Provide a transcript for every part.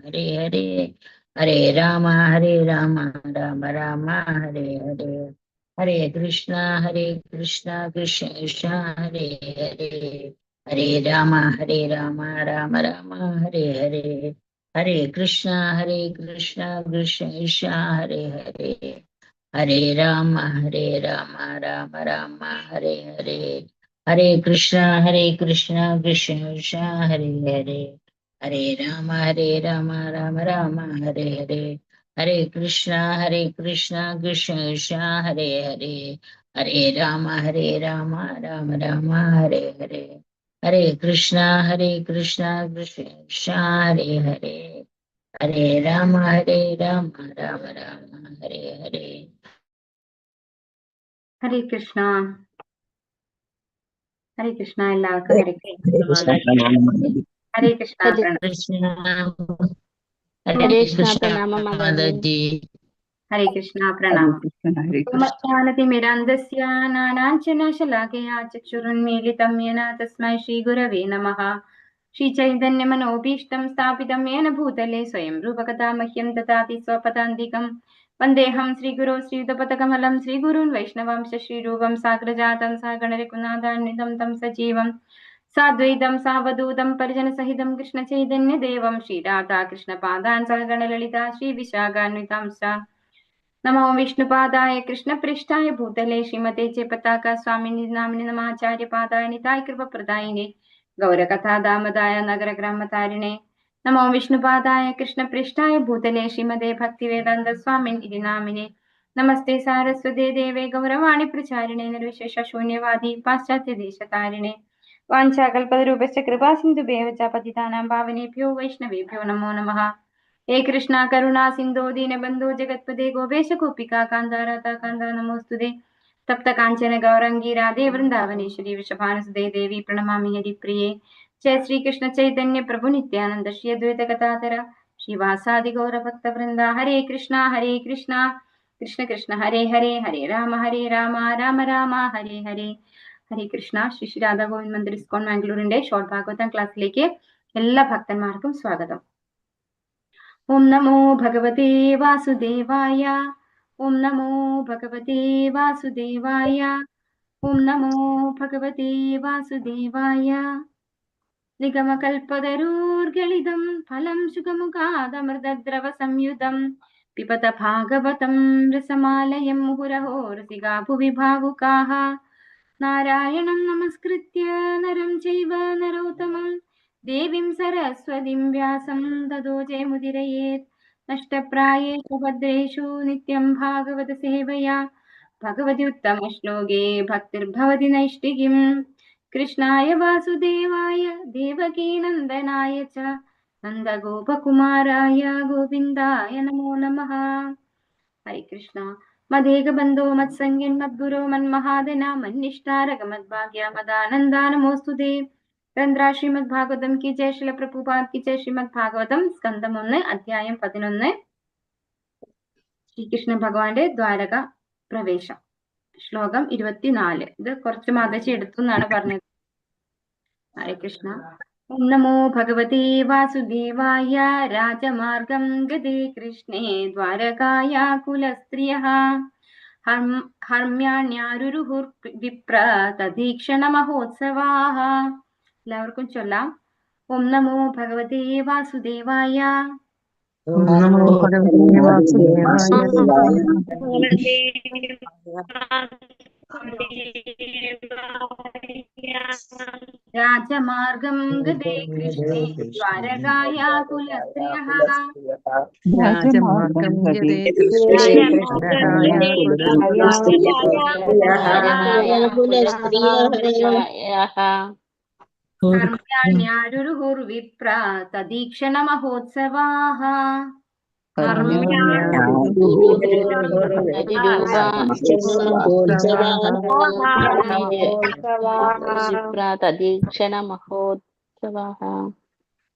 ഹരേ ഹരേ ഹരേ രാമ രാമ രാമ ഹരേ ഹരേ ഹരേ കൃഷ്ണ കൃഷ്ണ കൃഷ്ണ ഹരേ ഹരേ ഹരേ രാമ രാമ രാമ ഹരേ ഹരേ ഹരേ കൃഷ്ണ കൃഷ്ണ കൃഷ്ണ ഹരേ ഹരേ ഹരേ രാമ രാമ രാമ ഹരേ ഹരേ ഹരേ കൃഷ്ണ കൃഷ്ണ കൃഷ്ണ ഹരേ ഹരേ ഹരേ രാമ രാമ രാമ ഹരേ ഹരേ ഹരേ കൃഷ്ണ കൃഷ്ണ കൃഷ്ണ ഹരേ ഹരേ ഹരേ രാമ രാമ ഹരേ ഹരേ ഹരേ കൃഷ്ണ കൃഷ്ണ കൃഷ്ണ ഹരേ ഹരേ ഹരേ രാമ രാമ രാമ ഹരേ ഹരേ. ഹരേ കൃഷ്ണ. ഹരേ കൃഷ്ണ. എല്ലാവർക്കും ഹരേ കൃഷ്ണ. ഹരേ കൃഷ്ണ. ഹരേ കൃഷ്ണ മാതാജി. ഹരേ കൃഷ്ണ. പ്രണാമം. ഓമജ്ഞാനതിമിരാന്ധസ്യ നാനാഞ്ജന ശലാകയാ ചക്ഷുരുന്മീലിതം യേന തസ്മൈ ശ്രീഗുരവേ നമഃ. ശ്രീചൈതന്യമനോഭീഷ്ടം സ്ഥാപിതം യേന ഭൂതലേ സ്വയം രൂപകഥാ മഹ്യം ദദാതി സ്വപദാന്തികം. വന്ദേഹം ശ്രീഗുരോ ശ്രീയുതപദകമലം ശ്രീഗുരുൻ വൈഷ്ണവാംശ ശ്രീരൂപം സാഗ്രജാതം സാഗണരഘുനാഥാന്വിതം തം സജീവം സാദ്വൈതം സാവധൂതം പരിജനസഹിതം കൃഷ്ണചൈതന്യദേവം ശ്രീരാധാകൃഷ്ണപാദാൻ സഹഗണലളിത ശ്രീവിശാഖാന്വിതാംശ. നമോ വിഷ്ണുപാദായ കൃഷ്ണപൃഷ്ഠായ ഭൂതലേ ശ്രീമതേ ജയപതാക സ്വാമിനി നാമിനി നമാചാര്യപാദായ നിതായ കൃപപ്രദായിനെ ഗൗരകഥാദാമദായ നഗരഗ്രാമതാരിണേ. നമോ വിഷ്ണുപാദായ കൃഷ്ണപൃഷ്ഠായ ഭൂതലേ ശ്രീമതേ ഭക്തിവേദാന്ത സ്വാമിൻ ഇതി നാമിനെ. നമസ്തേ സാരസ്വതേ ദേവേ ഗൗരവാണി പ്രചാരിണേ നിർവിശേഷ ശൂന്യവാദി പാശ്ചാത്യദേശതാരിണേ. വാഞ്ചാകൽപതരൂപശ്ച കൃപാ സിന്ധുഭേവ ച പതിതാനാം പാവനേഭ്യോ വൈഷ്ണവേഭ്യോ നമോ നമഃ. ഹേ കൃഷ്ണ കരുണാ സിന്ധോ ദീനബന്ധോ ജഗത്പദേ ഗോപേശ ഗോപികാ കാന്ത രാധാ കാന്ത നമോസ്തുതേ. തപ്ത കാഞ്ചന ഗൗരംഗി രാധേ വൃന്ദാവനേശ്വരി വൃഷഭാനുസുതേ ദേവി പ്രണമാമി ഹരിപ്രിയേ. ജയ ശ്രീകൃഷ്ണ ചൈതന്യ പ്രഭു നിത്യാനന്ദ ശ്രീ അദ്വൈത ഗദാധര ശ്രീവാസാദി ഗൗരഭക്ത വൃന്ദ. ഹരേ കൃഷ്ണ കൃഷ്ണ കൃഷ്ണ ഹരേ ഹരേ ഹരേ രാമ രാമ രാമ ഹരേ ഹരേ. ഹരേ കൃഷ്ണ. ശ്രീ ശ്രീ രാധാ ഗോവിന്ദ് മന്ദിർ ഇസ്കോൺ മാംഗ്ലൂരിന്റെ ഷോർട്ട് ഭാഗവതം ക്ലാസ്സിലേക്ക് എല്ലാ ഭക്തന്മാർക്കും സ്വാഗതം. ഓം നമോ ഭഗവതേ വാസുദേവായ. ഓം നമോ ഭഗവതേ വാസുദേവായ. ഓം നമോ ഭഗവതേ വാസുദേവായ. നിഗമകൽപതരൂർഗളിതം ഫലം സുഖമുഖാദമൃതദ്രവ സംയുതം പിബത ഭാഗവതം രസമാലയം മുഹുരഹോ രസികാ ഭുവി ഭാവുകാഃ. നാരായണം നമസ്കൃത്യ നരം ചൈവ നരോത്തമം ദേവീം സരസ്വതീം വ്യാസം തതോ ജയമുദിരയേത്. നഷ്ടപ്രായേഷു ഭദ്രേഷു നിത്യം ഭാഗവത സേവയാ ഭഗവതി ഉത്തമ ശ്ലോകേ ഭക്തിർഭവതി നൈഷ്ഠികീം. കൃഷ്ണായ വാസുദേവായ ദേവകീനന്ദനായ ച നന്ദഗോപകുമാരായ ഗോവിന്ദായ നമോ നമഃ. ഹരേ കൃഷ്ണ. മദേകബന്ധോ മത്സംഗൻ മദ്ഗുരോ മന്മഹാദന മന്നിഷ്ഠാരക മദ്ഭാഗ്യ മദാനന്ദ നമോസ്തുതേ. ഗ്രന്ഥ ശ്രീമദ് ഭാഗവതം കി ജയ. ശില പ്രഭുപാദ് കി ജയ. ശ്രീമദ് ഭാഗവതം സ്കന്ധം 1 അധ്യായം 11. ശ്രീകൃഷ്ണ ഭഗവാന്റെ ദ്വാരക പ്രവേശം. ശ്ലോകം 24. ഇത് കുറച്ച് മാതശി എടുത്തു എന്നാണ് പറഞ്ഞത്. ഹരേ കൃഷ്ണ. ഓം നമോ ഭഗവതേ വാസുദേവായ. രാജമാർഗം ഗതേ കൃഷ്ണേ ദ്വാരകായ കുലസ്ത്രിയഃ ഹർമ്യാണ്യാരുരുഹുർ വിപ്ര തദീക്ഷണ മഹോത്സവാഃ. എല്ലാവർക്കും ചൊല്ലാം. ഓം നമോ ഭഗവതേ വാസുദേവായ. ഓം നമോ ഭഗവതേ വാസുദേവായ. രാജമാർഗം ഗതേ കൃഷ്ണേ ദ്വാരകായ കുലസ്ത്രിയഃ രാജമാർഗം ഗതേ കൃഷ്ണേ ദ്വാരകായ കുലസ്ത്രിയഃ കർമ്യാണ്യാരുരുഹുർവിപ്ര തദീക്ഷണ മഹോത്സവാഃ.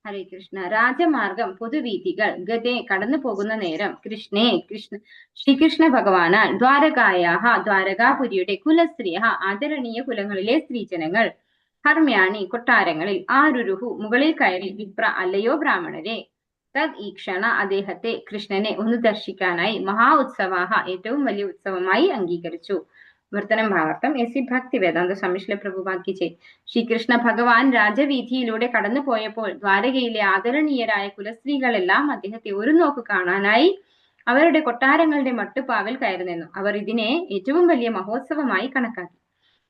ഹരേ കൃഷ്ണ. രാജമാർഗം പൊതുവീഥികൾ ഗതേ കടന്നു പോകുന്ന നേരം ശ്രീകൃഷ്ണ ഭഗവാനാൽ ദ്വാരകായ ദ്വാരകാപുരിയുടെ കുലസ്ത്രീയ ആദരണീയ കുലങ്ങളിലെ സ്ത്രീജനങ്ങൾ ഹർമ്യാണി കൊട്ടാരങ്ങളിൽ ആരുരുഹു മുകളിൽ കയറി വിപ്ര അല്ലയോ ബ്രാഹ്മണരെ തദ് ഈക്ഷണ അദ്ദേഹത്തെ കൃഷ്ണനെ ഒന്ന് ദർശിക്കാനായി മഹാ ഉത്സവാഹ ഏറ്റവും വലിയ ഉത്സവമായി അംഗീകരിച്ചു. വർത്തനം ഭാവാർത്ഥം എസി ഭക്തി വേദാന്ത സമ്മിശ്ര പ്രഭുവാക്കിച്ചേ. ശ്രീകൃഷ്ണ ഭഗവാൻ രാജവീഥിയിലൂടെ കടന്നു പോയപ്പോൾ ദ്വാരകയിലെ ആദരണീയരായ കുലസ്ത്രീകളെല്ലാം അദ്ദേഹത്തെ ഒരു നോക്ക് കാണാനായി അവരുടെ കൊട്ടാരങ്ങളുടെ മട്ടുപ്പാവിൽ കയറി നിന്നു. അവർ ഇതിനെ ഏറ്റവും വലിയ മഹോത്സവമായി കണക്കാക്കി.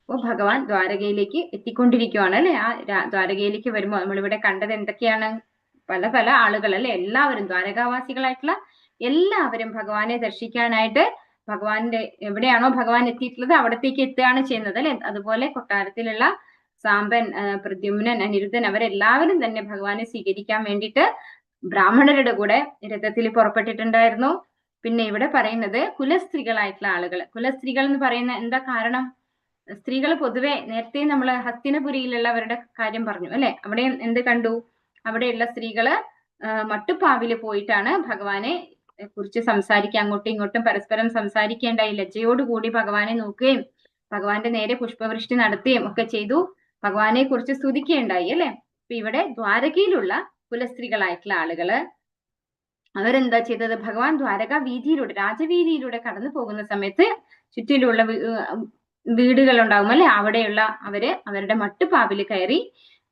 അപ്പോൾ ഭഗവാൻ ദ്വാരകയിലേക്ക് എത്തിക്കൊണ്ടിരിക്കുകയാണ് അല്ലെ. ആ ദ്വാരകയിലേക്ക് വരുമ്പോൾ നമ്മളിവിടെ കണ്ടത് എന്തൊക്കെയാണ്? പല പല ആളുകൾ അല്ലെ, എല്ലാവരും ദ്വാരകാവാസികളായിട്ടുള്ള എല്ലാവരും ഭഗവാനെ ദർശിക്കാനായിട്ട് ഭഗവാന്റെ എവിടെയാണോ ഭഗവാൻ എത്തിയിട്ടുള്ളത് അവിടത്തേക്ക് എത്തുകയാണ് ചെയ്യുന്നത് അല്ലെ. അതുപോലെ കൊട്ടാരത്തിലുള്ള സാമ്പൻ, പ്രദ്യുമ്നൻ, അനിരുദ്ധൻ അവരെല്ലാവരും തന്നെ ഭഗവാനെ സ്വീകരിക്കാൻ വേണ്ടിയിട്ട് ബ്രാഹ്മണരുടെ കൂടെ രഥത്തിൽ പുറപ്പെട്ടിട്ടുണ്ടായിരുന്നു. പിന്നെ ഇവിടെ പറയുന്നത് കുലസ്ത്രീകളായിട്ടുള്ള ആളുകൾ. കുലസ്ത്രീകൾ എന്ന് പറയുന്ന എന്താ കാരണം? സ്ത്രീകൾ പൊതുവെ നേരത്തെ നമ്മൾ ഹസ്തിനപുരിയിലുള്ളവരുടെ കാര്യം പറഞ്ഞു അല്ലെ. അവിടെ എന്ത് കണ്ടു? അവിടെയുള്ള സ്ത്രീകള് മട്ടുപ്പാവില് പോയിട്ടാണ് ഭഗവാനെ കുറിച്ച് സംസാരിക്കുക, അങ്ങോട്ടും ഇങ്ങോട്ടും പരസ്പരം സംസാരിക്കേണ്ടായി. ലജ്ജയോടുകൂടി ഭഗവാനെ നോക്കുകയും ഭഗവാന്റെ നേരെ പുഷ്പവൃഷ്ടി നടത്തുകയും ഒക്കെ ചെയ്തു ഭഗവാനെ കുറിച്ച് സ്തുതിക്കുകയുണ്ടായി അല്ലെ. അപ്പൊ ഇവിടെ ദ്വാരകയിലുള്ള കുലസ്ത്രീകളായിട്ടുള്ള ആളുകള് അവരെന്താ ചെയ്തത്? ഭഗവാൻ ദ്വാരക വീതിയിലൂടെ, രാജവീതിയിലൂടെ കടന്നു പോകുന്ന സമയത്ത് ചുറ്റിലുള്ള വീടുകൾ ഉണ്ടാവും അല്ലെ, അവിടെയുള്ള അവരുടെ മട്ടുപ്പാവിൽ കയറി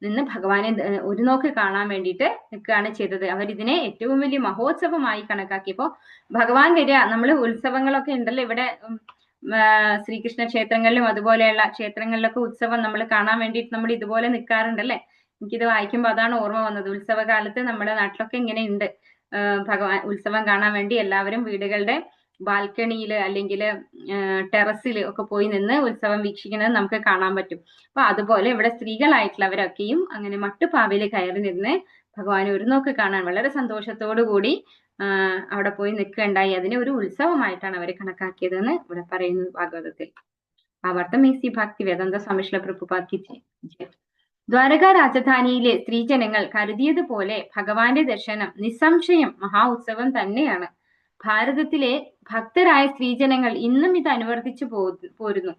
നിന്ന് ഭഗവാനെ ഒരു നോക്ക് കാണാൻ വേണ്ടിയിട്ട് നിൽക്കുകയാണ് ചെയ്തത്. അവരിതിനെ ഏറ്റവും വലിയ മഹോത്സവമായി കണക്കാക്കിയപ്പോ ഭഗവാൻ വരിക. നമ്മൾ ഉത്സവങ്ങളൊക്കെ ഉണ്ടല്ലോ ഇവിടെ ശ്രീകൃഷ്ണ ക്ഷേത്രങ്ങളിലും അതുപോലെയുള്ള ക്ഷേത്രങ്ങളിലൊക്കെ ഉത്സവം നമ്മൾ കാണാൻ വേണ്ടിയിട്ട് നമ്മൾ ഇതുപോലെ നിൽക്കാറുണ്ടല്ലേ. എനിക്കിത് വായിക്കുമ്പോൾ അതാണ് ഓർമ്മ വന്നത്. ഉത്സവകാലത്ത് നമ്മുടെ നാട്ടിലൊക്കെ ഇങ്ങനെ ഉണ്ട്. ഭഗവാൻ ഉത്സവം കാണാൻ വേണ്ടി എല്ലാവരും വീടുകളുടെ ബാൽക്കണിയിൽ അല്ലെങ്കിൽ ടെറസിൽ ഒക്കെ പോയി നിന്ന് ഉത്സവം വീക്ഷിക്കുന്നത് നമുക്ക് കാണാൻ പറ്റും. അപ്പൊ അതുപോലെ ഇവിടെ സ്ത്രീകളായിട്ടുള്ളവരൊക്കെയും അങ്ങനെ മട്ടുപ്പാവിൽ കയറി നിന്ന് ഭഗവാനെ ഒരു നോക്ക് കാണാൻ വളരെ സന്തോഷത്തോടു കൂടി അവിടെ പോയി നിൽക്കുകയുണ്ടായി. അതിനെ ഒരു ഉത്സവമായിട്ടാണ് അവർ കണക്കാക്കിയതെന്ന് ഇവിടെ പറയുന്നു ഭാഗവതത്തിൽ. ആവർത്തം ഈസി ഭക്തി വേദാന്ത സ്വാമിശ്രീ പ്രഭുപാദ്. ദ്വാരക രാജധാനിയിലെ സ്ത്രീജനങ്ങൾ കരുതിയതുപോലെ ഭഗവാന്റെ ദർശനം നിസ്സംശയം മഹാ ഉത്സവം തന്നെയാണ്. ഭാരതത്തിലെ ഭക്തരായ സ്ത്രീജനങ്ങൾ ഇന്നും ഇത് അനുവർത്തിച്ചു പോരുന്നു.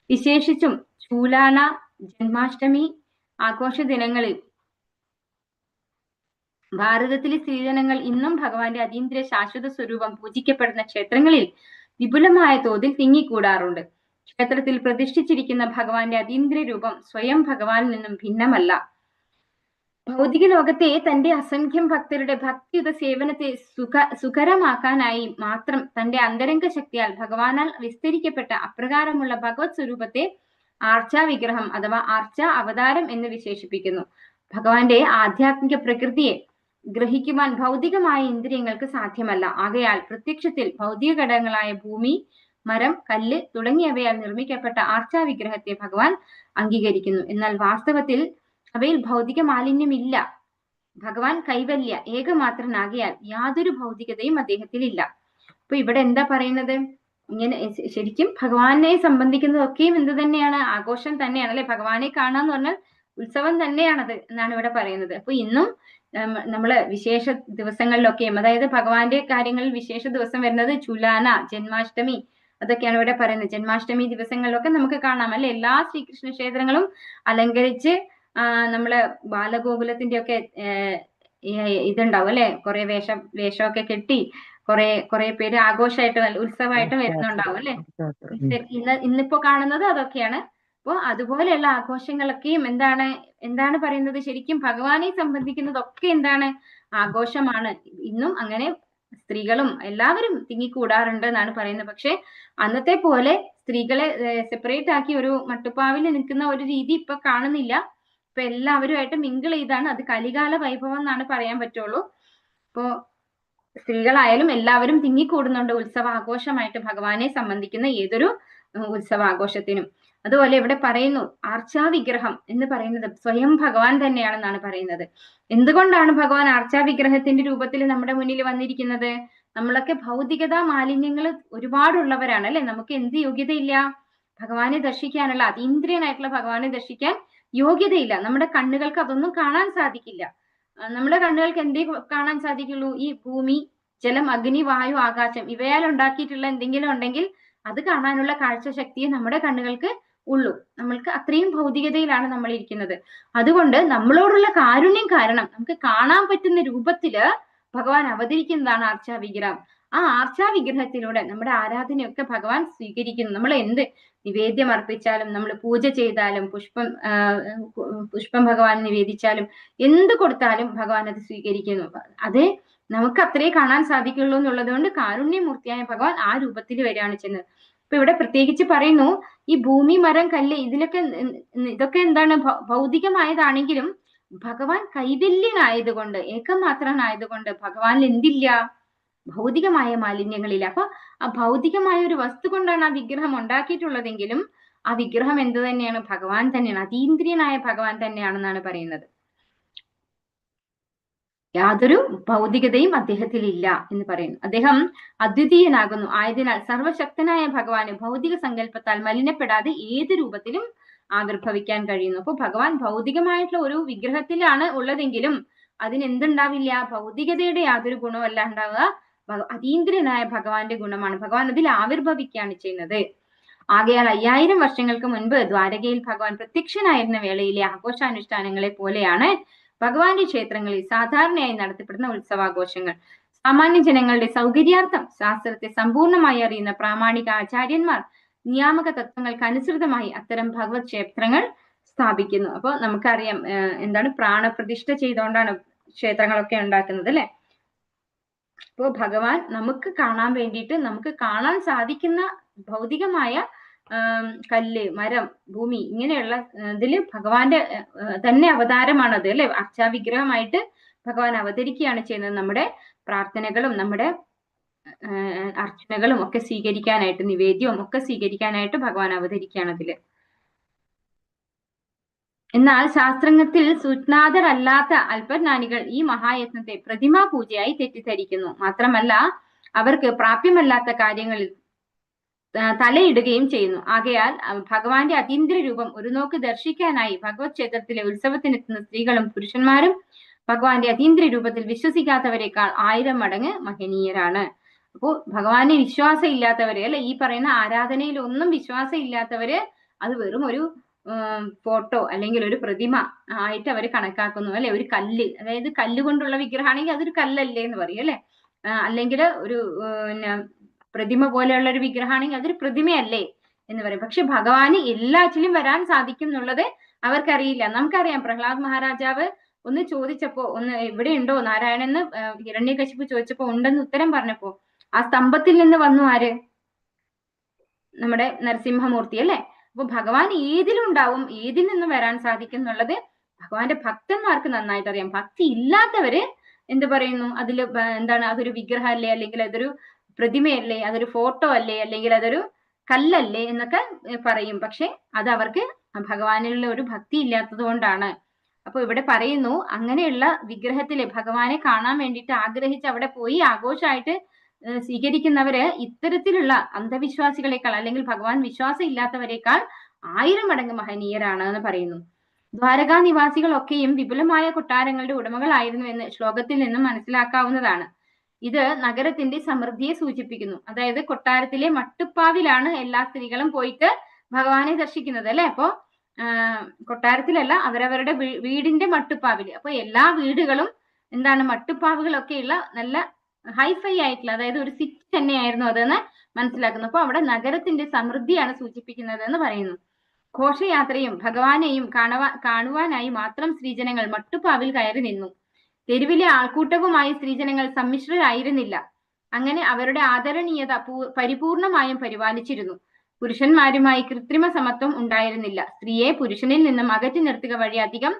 വിശേഷിച്ചും ചൂലാല, ജന്മാഷ്ടമി ആഘോഷ ദിനങ്ങളിൽ ഭാരതത്തിലെ സ്ത്രീജനങ്ങൾ ഇന്നും ഭഗവാന്റെ അതീന്ദ്രിയ ശാശ്വത സ്വരൂപം പൂജിക്കപ്പെടുന്ന ക്ഷേത്രങ്ങളിൽ വിപുലമായ തോതിൽ തിങ്ങിക്കൂടാറുണ്ട്. ക്ഷേത്രത്തിൽ പ്രതിഷ്ഠിച്ചിരിക്കുന്ന ഭഗവാന്റെ അതീന്ദ്രിയ രൂപം സ്വയം ഭഗവാനിൽ നിന്നും ഭിന്നമല്ല. ഭൗതിക ലോകത്തെ തന്റെ അസംഖ്യം ഭക്തരുടെ ഭക്തിയുത സേവനത്തെ സുഖരമാക്കാനായി മാത്രം തന്റെ അന്തരംഗ ശക്തിയാൽ ഭഗവാനാൽ വിസ്തരിക്കപ്പെട്ട അപ്രകാരമുള്ള ഭഗവത് സ്വരൂപത്തെ ആർച്ചാ വിഗ്രഹം അഥവാ ആർച്ചാ അവതാരം എന്ന് വിശേഷിപ്പിക്കുന്നു. ഭഗവാന്റെ ആധ്യാത്മിക പ്രകൃതിയെ ഗ്രഹിക്കുവാൻ ഭൗതികമായ ഇന്ദ്രിയങ്ങൾക്ക് സാധ്യമല്ല. ആകയാൽ പ്രത്യക്ഷത്തിൽ ഭൗതിക ഘടകങ്ങളായ ഭൂമി, മരം, കല്ല് തുടങ്ങിയവയാൽ നിർമ്മിക്കപ്പെട്ട ആർച്ചാ വിഗ്രഹത്തെ ഭഗവാൻ അംഗീകരിക്കുന്നു. എന്നാൽ വാസ്തവത്തിൽ അവയിൽ ഭൗതിക മാലിന്യമില്ല. ഭഗവാൻ കൈവല്യ ഏകമാത്രനാകിയാൽ യാതൊരു ഭൗതികതയും അദ്ദേഹത്തിൽ ഇല്ല. അപ്പൊ ഇവിടെ എന്താ പറയുന്നത്? ഇങ്ങനെ ശരിക്കും ഭഗവാനെ സംബന്ധിക്കുന്നതൊക്കെയും എന്ത് തന്നെയാണ്? ആഘോഷം തന്നെയാണ് അല്ലെ. ഭഗവാനെ കാണാന്ന് പറഞ്ഞാൽ ഉത്സവം തന്നെയാണത് എന്നാണ് ഇവിടെ പറയുന്നത്. അപ്പൊ ഇന്നും നമ്മള് വിശേഷ ദിവസങ്ങളിലൊക്കെയും, അതായത് ഭഗവാന്റെ കാര്യങ്ങളിൽ വിശേഷ ദിവസം വരുന്നത് ചുലാന, ജന്മാഷ്ടമി, അതൊക്കെയാണ് ഇവിടെ പറയുന്നത്. ജന്മാഷ്ടമി ദിവസങ്ങളിലൊക്കെ നമുക്ക് കാണാം അല്ലെ, എല്ലാ ശ്രീകൃഷ്ണ ക്ഷേത്രങ്ങളും അലങ്കരിച്ച് നമ്മള് ബാലഗോകുലത്തിന്റെ ഒക്കെ ഇതുണ്ടാവും അല്ലെ, കുറെ വേഷമൊക്കെ കെട്ടി കുറെ പേര് ആഘോഷമായിട്ട് ഉത്സവമായിട്ട് വരുന്നുണ്ടാവും അല്ലെ. ഇന്നിപ്പോ കാണുന്നത് അതൊക്കെയാണ്. അപ്പൊ അതുപോലെയുള്ള ആഘോഷങ്ങളൊക്കെയും എന്താണ് പറയുന്നത്? ശരിക്കും ഭഗവാനെ സംബന്ധിക്കുന്നതൊക്കെ എന്താണ്? ആഘോഷമാണ്. ഇന്നും അങ്ങനെ സ്ത്രീകളും എല്ലാവരും തിങ്ങിക്കൂടാറുണ്ട് എന്നാണ് പറയുന്നത്. പക്ഷെ അന്നത്തെ പോലെ സ്ത്രീകളെ സെപ്പറേറ്റ് ആക്കി ഒരു മട്ടുപ്പാവിൽ നിൽക്കുന്ന ഒരു രീതി ഇപ്പൊ കാണുന്നില്ല. ഇപ്പൊ എല്ലാവരുമായിട്ട് മിങ്കിൾ ചെയ്താണ്. അത് കലികാല വൈഭവം എന്നാണ് പറയാൻ പറ്റുള്ളൂ. ഇപ്പോ സ്ത്രീകളായാലും എല്ലാവരും തിങ്ങിക്കൂടുന്നുണ്ട് ഉത്സവാഘോഷമായിട്ട് ഭഗവാനെ സംബന്ധിക്കുന്ന ഏതൊരു ഉത്സവാഘോഷത്തിനും. അതുപോലെ ഇവിടെ പറയുന്നു ആർച്ചാ വിഗ്രഹം എന്ന് പറയുന്നത് സ്വയം ഭഗവാൻ തന്നെയാണെന്നാണ് പറയുന്നത്. എന്തുകൊണ്ടാണ് ഭഗവാൻ ആർച്ചാ വിഗ്രഹത്തിന്റെ രൂപത്തിൽ നമ്മുടെ മുന്നിൽ വന്നിരിക്കുന്നത്? നമ്മളൊക്കെ ഭൗതികതാ മാലിന്യങ്ങൾ ഒരുപാടുള്ളവരാണ് അല്ലെ. നമുക്ക് എന്ത് യോഗ്യതയില്ല? ഭഗവാനെ ദർശിക്കാനുള്ള, അതീന്ദ്രിയനായിട്ടുള്ള ഭഗവാനെ ദർശിക്കാൻ യോഗ്യതയില്ല. നമ്മുടെ കണ്ണുകൾക്ക് അതൊന്നും കാണാൻ സാധിക്കില്ല. നമ്മുടെ കണ്ണുകൾക്ക് എന്തേ കാണാൻ സാധിക്കുള്ളൂ? ഈ ഭൂമി, ജലം, അഗ്നി, വായു, ആകാശം ഇവയാൽ ഉണ്ടാക്കിയിട്ടുള്ള എന്തെങ്കിലും ഉണ്ടെങ്കിൽ അത് കാണാനുള്ള കാഴ്ചശക്തിയെ നമ്മുടെ കണ്ണുകൾക്ക് ഉള്ളൂ. നമ്മൾക്ക് അത്രയും ഭൗതികതയിലാണ് നമ്മൾ ഇരിക്കുന്നത്. അതുകൊണ്ട് നമ്മളോടുള്ള കാരുണ്യം കാരണം നമുക്ക് കാണാൻ പറ്റുന്ന രൂപത്തില് ഭഗവാൻ അവതരിക്കുന്നതാണ് ആർച്ചാ വിഗ്രഹം. ആ ആർച്ചാ വിഗ്രഹത്തിലൂടെ നമ്മുടെ ആരാധനയൊക്കെ ഭഗവാൻ സ്വീകരിക്കുന്നു. നമ്മൾ എന്ത് നിവേദ്യം അർപ്പിച്ചാലും, നമ്മൾ പൂജ ചെയ്താലും, പുഷ്പം ഭഗവാൻ നിവേദിച്ചാലും, എന്ത് കൊടുത്താലും ഭഗവാൻ അത് സ്വീകരിക്കുന്നു. അത് നമുക്ക് അത്രേ കാണാൻ സാധിക്കുള്ളൂ എന്നുള്ളത് കൊണ്ട് കാരുണ്യമൂർത്തിയായ ഭഗവാൻ ആ രൂപത്തിൽ വരികയാണ് ചെയ്യുന്നത്. ഇപ്പൊ ഇവിടെ പ്രത്യേകിച്ച് പറയുന്നു, ഈ ഭൂമി, മരം, കല്ല് ഇതൊക്കെ എന്താണ് ഭൗതികമായതാണെങ്കിലും ഭഗവാൻ കൈവല്യനായതുകൊണ്ട്, ഏകമാത്രനായതുകൊണ്ട് ഭഗവാനിൽ എന്തില്ല? ഭൗതികമായ മാലിന്യങ്ങളില്ല. അപ്പൊ ആ ഭൗതികമായ ഒരു വസ്തു കൊണ്ടാണ് ആ വിഗ്രഹം ഉണ്ടാക്കിയിട്ടുള്ളതെങ്കിലും ആ വിഗ്രഹം എന്ത് തന്നെയാണ്? ഭഗവാൻ തന്നെയാണ്, അതീന്ദ്രിയനായ ഭഗവാൻ തന്നെയാണെന്നാണ് പറയുന്നത്. യാതൊരു ഭൗതികതയും അദ്ദേഹത്തിൽ ഇല്ല എന്ന് പറയുന്നു. അദ്ദേഹം അദ്വിതീയനാകുന്നു. ആയതിനാൽ സർവശക്തനായ ഭഗവാന് ഭൗതിക സങ്കല്പത്താൽ മലിനപ്പെടാതെ ഏത് രൂപത്തിലും ആവിർഭവിക്കാൻ കഴിയുന്നു. അപ്പൊ ഭഗവാൻ ഭൗതികമായിട്ടുള്ള ഒരു വിഗ്രഹത്തിലാണ് ഉള്ളതെങ്കിലും അതിന് എന്തുണ്ടാവില്ല? ഭൗതികതയുടെ യാതൊരു ഗുണമല്ല ഉണ്ടാവുക, അതീന്ദ്രിയനായ ഭഗവാന്റെ ഗുണമാണ്. ഭഗവാൻ അതിൽ ആവിർഭവിക്കുകയാണ് ചെയ്യുന്നത്. ആകയാൽ 5000 വർഷങ്ങൾക്ക് മുൻപ് ദ്വാരകയിൽ ഭഗവാൻ പ്രത്യക്ഷനായിരുന്ന വേളയിലെ ആഘോഷാനുഷ്ഠാനങ്ങളെ പോലെയാണ് ഭഗവാന്റെ ക്ഷേത്രങ്ങളിൽ സാധാരണയായി നടത്തപ്പെടുന്ന ഉത്സവാഘോഷങ്ങൾ. സാമാന്യ ജനങ്ങളുടെ സൗകര്യാർത്ഥം ശാസ്ത്രത്തെ സമ്പൂർണമായി അറിയുന്ന പ്രാമാണിക ആചാര്യന്മാർ നിയാമക തത്വങ്ങൾക്ക് അനുസൃതമായി അത്തരം ഭഗവത് ക്ഷേത്രങ്ങൾ സ്ഥാപിക്കുന്നു. അപ്പൊ നമുക്കറിയാം എന്താണ്, പ്രാണപ്രതിഷ്ഠ ചെയ്തുകൊണ്ടാണ് ക്ഷേത്രങ്ങളൊക്കെ ഉണ്ടാക്കുന്നത്, അല്ലെ? അപ്പോ ഭഗവാൻ നമുക്ക് കാണാൻ വേണ്ടിയിട്ട്, നമുക്ക് കാണാൻ സാധിക്കുന്ന ഭൗതികമായ കല്ല്, മരം, ഭൂമി, ഇങ്ങനെയുള്ള ഇതില് ഭഗവാന്റെ തന്നെ അവതാരമാണത്, അല്ലെ? അർച്ചാവിഗ്രഹമായിട്ട് ഭഗവാൻ അവതരിക്കുകയാണ് ചെയ്യുന്നത്. നമ്മുടെ പ്രാർത്ഥനകളും നമ്മുടെ അർച്ചനകളും ഒക്കെ സ്വീകരിക്കാനായിട്ട്, നിവേദ്യവും ഒക്കെ സ്വീകരിക്കാനായിട്ട് ഭഗവാൻ അവതരിക്കുകയാണ് അതില്. എന്നാൽ ശാസ്ത്രത്തിൽ സുജ്ഞാതരല്ലാത്ത അല്പജ്ഞാനികൾ ഈ മഹായജ്ഞത്തെ പ്രതിമാ പൂജയായി തെറ്റിദ്ധരിക്കുന്നു. മാത്രമല്ല അവർക്ക് പ്രാപ്യമല്ലാത്ത കാര്യങ്ങളിൽ തലയിടുകയും ചെയ്യുന്നു. ആകയാൽ ഭഗവാന്റെ അതീന്ദ്രിയ രൂപം ഒരു നോക്ക് ദർശിക്കാനായി ഭഗവത് ക്ഷേത്രത്തിലെ ഉത്സവത്തിനെത്തുന്ന സ്ത്രീകളും പുരുഷന്മാരും ഭഗവാന്റെ അതീന്ദ്രിയ രൂപത്തിൽ വിശ്വസിക്കാത്തവരെക്കാൾ 1000 മടങ്ങ് മഹനീയരാണ്. അപ്പോ ഭഗവാനെ വിശ്വാസം ഇല്ലാത്തവര്, അല്ലെ, ഈ പറയുന്ന ആരാധനയിൽ ഒന്നും വിശ്വാസം ഇല്ലാത്തവര് അത് വെറും ഒരു ഫോട്ടോ അല്ലെങ്കിൽ ഒരു പ്രതിമ ആയിട്ട് അവർ കണക്കാക്കുന്നു, അല്ലെ? ഒരു കല്ല്, അതായത് കല്ലുകൊണ്ടുള്ള വിഗ്രഹമാണെങ്കിൽ അതൊരു കല്ലല്ലേ എന്ന് പറയും, അല്ലെ? അല്ലെങ്കിൽ ഒരു പ്രതിമ പോലെയുള്ള ഒരു വിഗ്രഹമാണെങ്കിൽ അതൊരു പ്രതിമയല്ലേ എന്ന് പറയും. പക്ഷെ ഭഗവാന് എല്ലാറ്റിലും വരാൻ സാധിക്കും എന്നുള്ളത് അവർക്കറിയില്ല. നമുക്കറിയാം, പ്രഹ്ലാദ് മഹാരാജാവ് ഒന്ന് ചോദിച്ചപ്പോ, ഒന്ന് എവിടെ ഉണ്ടോ നാരായണന് ഹിരണ്യകശിപു ചോദിച്ചപ്പോ ഉണ്ടെന്ന് ഉത്തരം പറഞ്ഞപ്പോ ആ സ്തംഭത്തിൽ നിന്ന് വന്നു ആര്? നമ്മുടെ നരസിംഹമൂർത്തി, അല്ലെ? അപ്പൊ ഭഗവാൻ ഏതിലും ഉണ്ടാവും, ഏതിൽ നിന്നും വരാൻ സാധിക്കും എന്നുള്ളത് ഭഗവാന്റെ ഭക്തന്മാർക്ക് നന്നായിട്ട് അറിയാം. ഭക്തി ഇല്ലാത്തവര് എന്ത് പറയുന്നു? അതില് എന്താണ്, അതൊരു വിഗ്രഹം അല്ലേ, അല്ലെങ്കിൽ അതൊരു പ്രതിമയല്ലേ, അതൊരു ഫോട്ടോ അല്ലേ, അല്ലെങ്കിൽ അതൊരു കല്ലല്ലേ എന്നൊക്കെ പറയും. പക്ഷെ അത് അവർക്ക് ഭഗവാനിലുള്ള ഒരു ഭക്തി ഇല്ലാത്തത് കൊണ്ടാണ്. അപ്പൊ ഇവിടെ പറയുന്നു, അങ്ങനെയുള്ള വിഗ്രഹത്തിലെ ഭഗവാനെ കാണാൻ വേണ്ടിയിട്ട് ആഗ്രഹിച്ച് അവിടെ പോയി ആഘോഷമായിട്ട് സ്വീകരിക്കുന്നവര് ഇത്തരത്തിലുള്ള അന്ധവിശ്വാസികളെക്കാൾ, അല്ലെങ്കിൽ ഭഗവാൻ വിശ്വാസം ഇല്ലാത്തവരെക്കാൾ 1000 മടങ്ങ് മഹനീയരാണ് എന്ന് പറയുന്നു. ദ്വാരകാ നിവാസികളൊക്കെയും വിപുലമായ കൊട്ടാരങ്ങളുടെ ഉടമകളായിരുന്നു എന്ന് ശ്ലോകത്തിൽ നിന്നും മനസ്സിലാക്കാവുന്നതാണ്. ഇത് നഗരത്തിന്റെ സമൃദ്ധിയെ സൂചിപ്പിക്കുന്നു. അതായത് കൊട്ടാരത്തിലെ മട്ടുപ്പാവിലാണ് എല്ലാ സ്ത്രീകളും പോയിട്ട് ഭഗവാനെ ദർശിക്കുന്നത്, അല്ലെ? അപ്പോ കൊട്ടാരത്തിലല്ല, അവരവരുടെ വീടിന്റെ മട്ടുപ്പാവില്. അപ്പൊ എല്ലാ വീടുകളും എന്താണ്, മട്ടുപ്പാവുകളൊക്കെയുള്ള നല്ല ഹൈഫൈ ആയിട്ടുള്ള, അതായത് ഒരു സിറ്റി തന്നെയായിരുന്നു അതെന്ന് മനസ്സിലാക്കുന്നു. അപ്പൊ അവിടെ നഗരത്തിന്റെ സമൃദ്ധിയാണ് സൂചിപ്പിക്കുന്നത് എന്ന് പറയുന്നു. ഘോഷയാത്രയും ഭഗവാനെയും കാണുവാനായി മാത്രം സ്ത്രീജനങ്ങൾ മട്ടുപ്പാവിൽ കയറി നിന്നു. തെരുവിലെ ആൾക്കൂട്ടവുമായി സ്ത്രീജനങ്ങൾ സമ്മിശ്രരായിരുന്നില്ല. അങ്ങനെ അവരുടെ ആദരണീയത പരിപൂർണമായും പരിപാലിച്ചിരുന്നു. പുരുഷന്മാരുമായി കൃത്രിമ സമത്വം ഉണ്ടായിരുന്നില്ല. സ്ത്രീയെ പുരുഷനിൽ നിന്നും അകറ്റി നിർത്തുക വഴി അധികം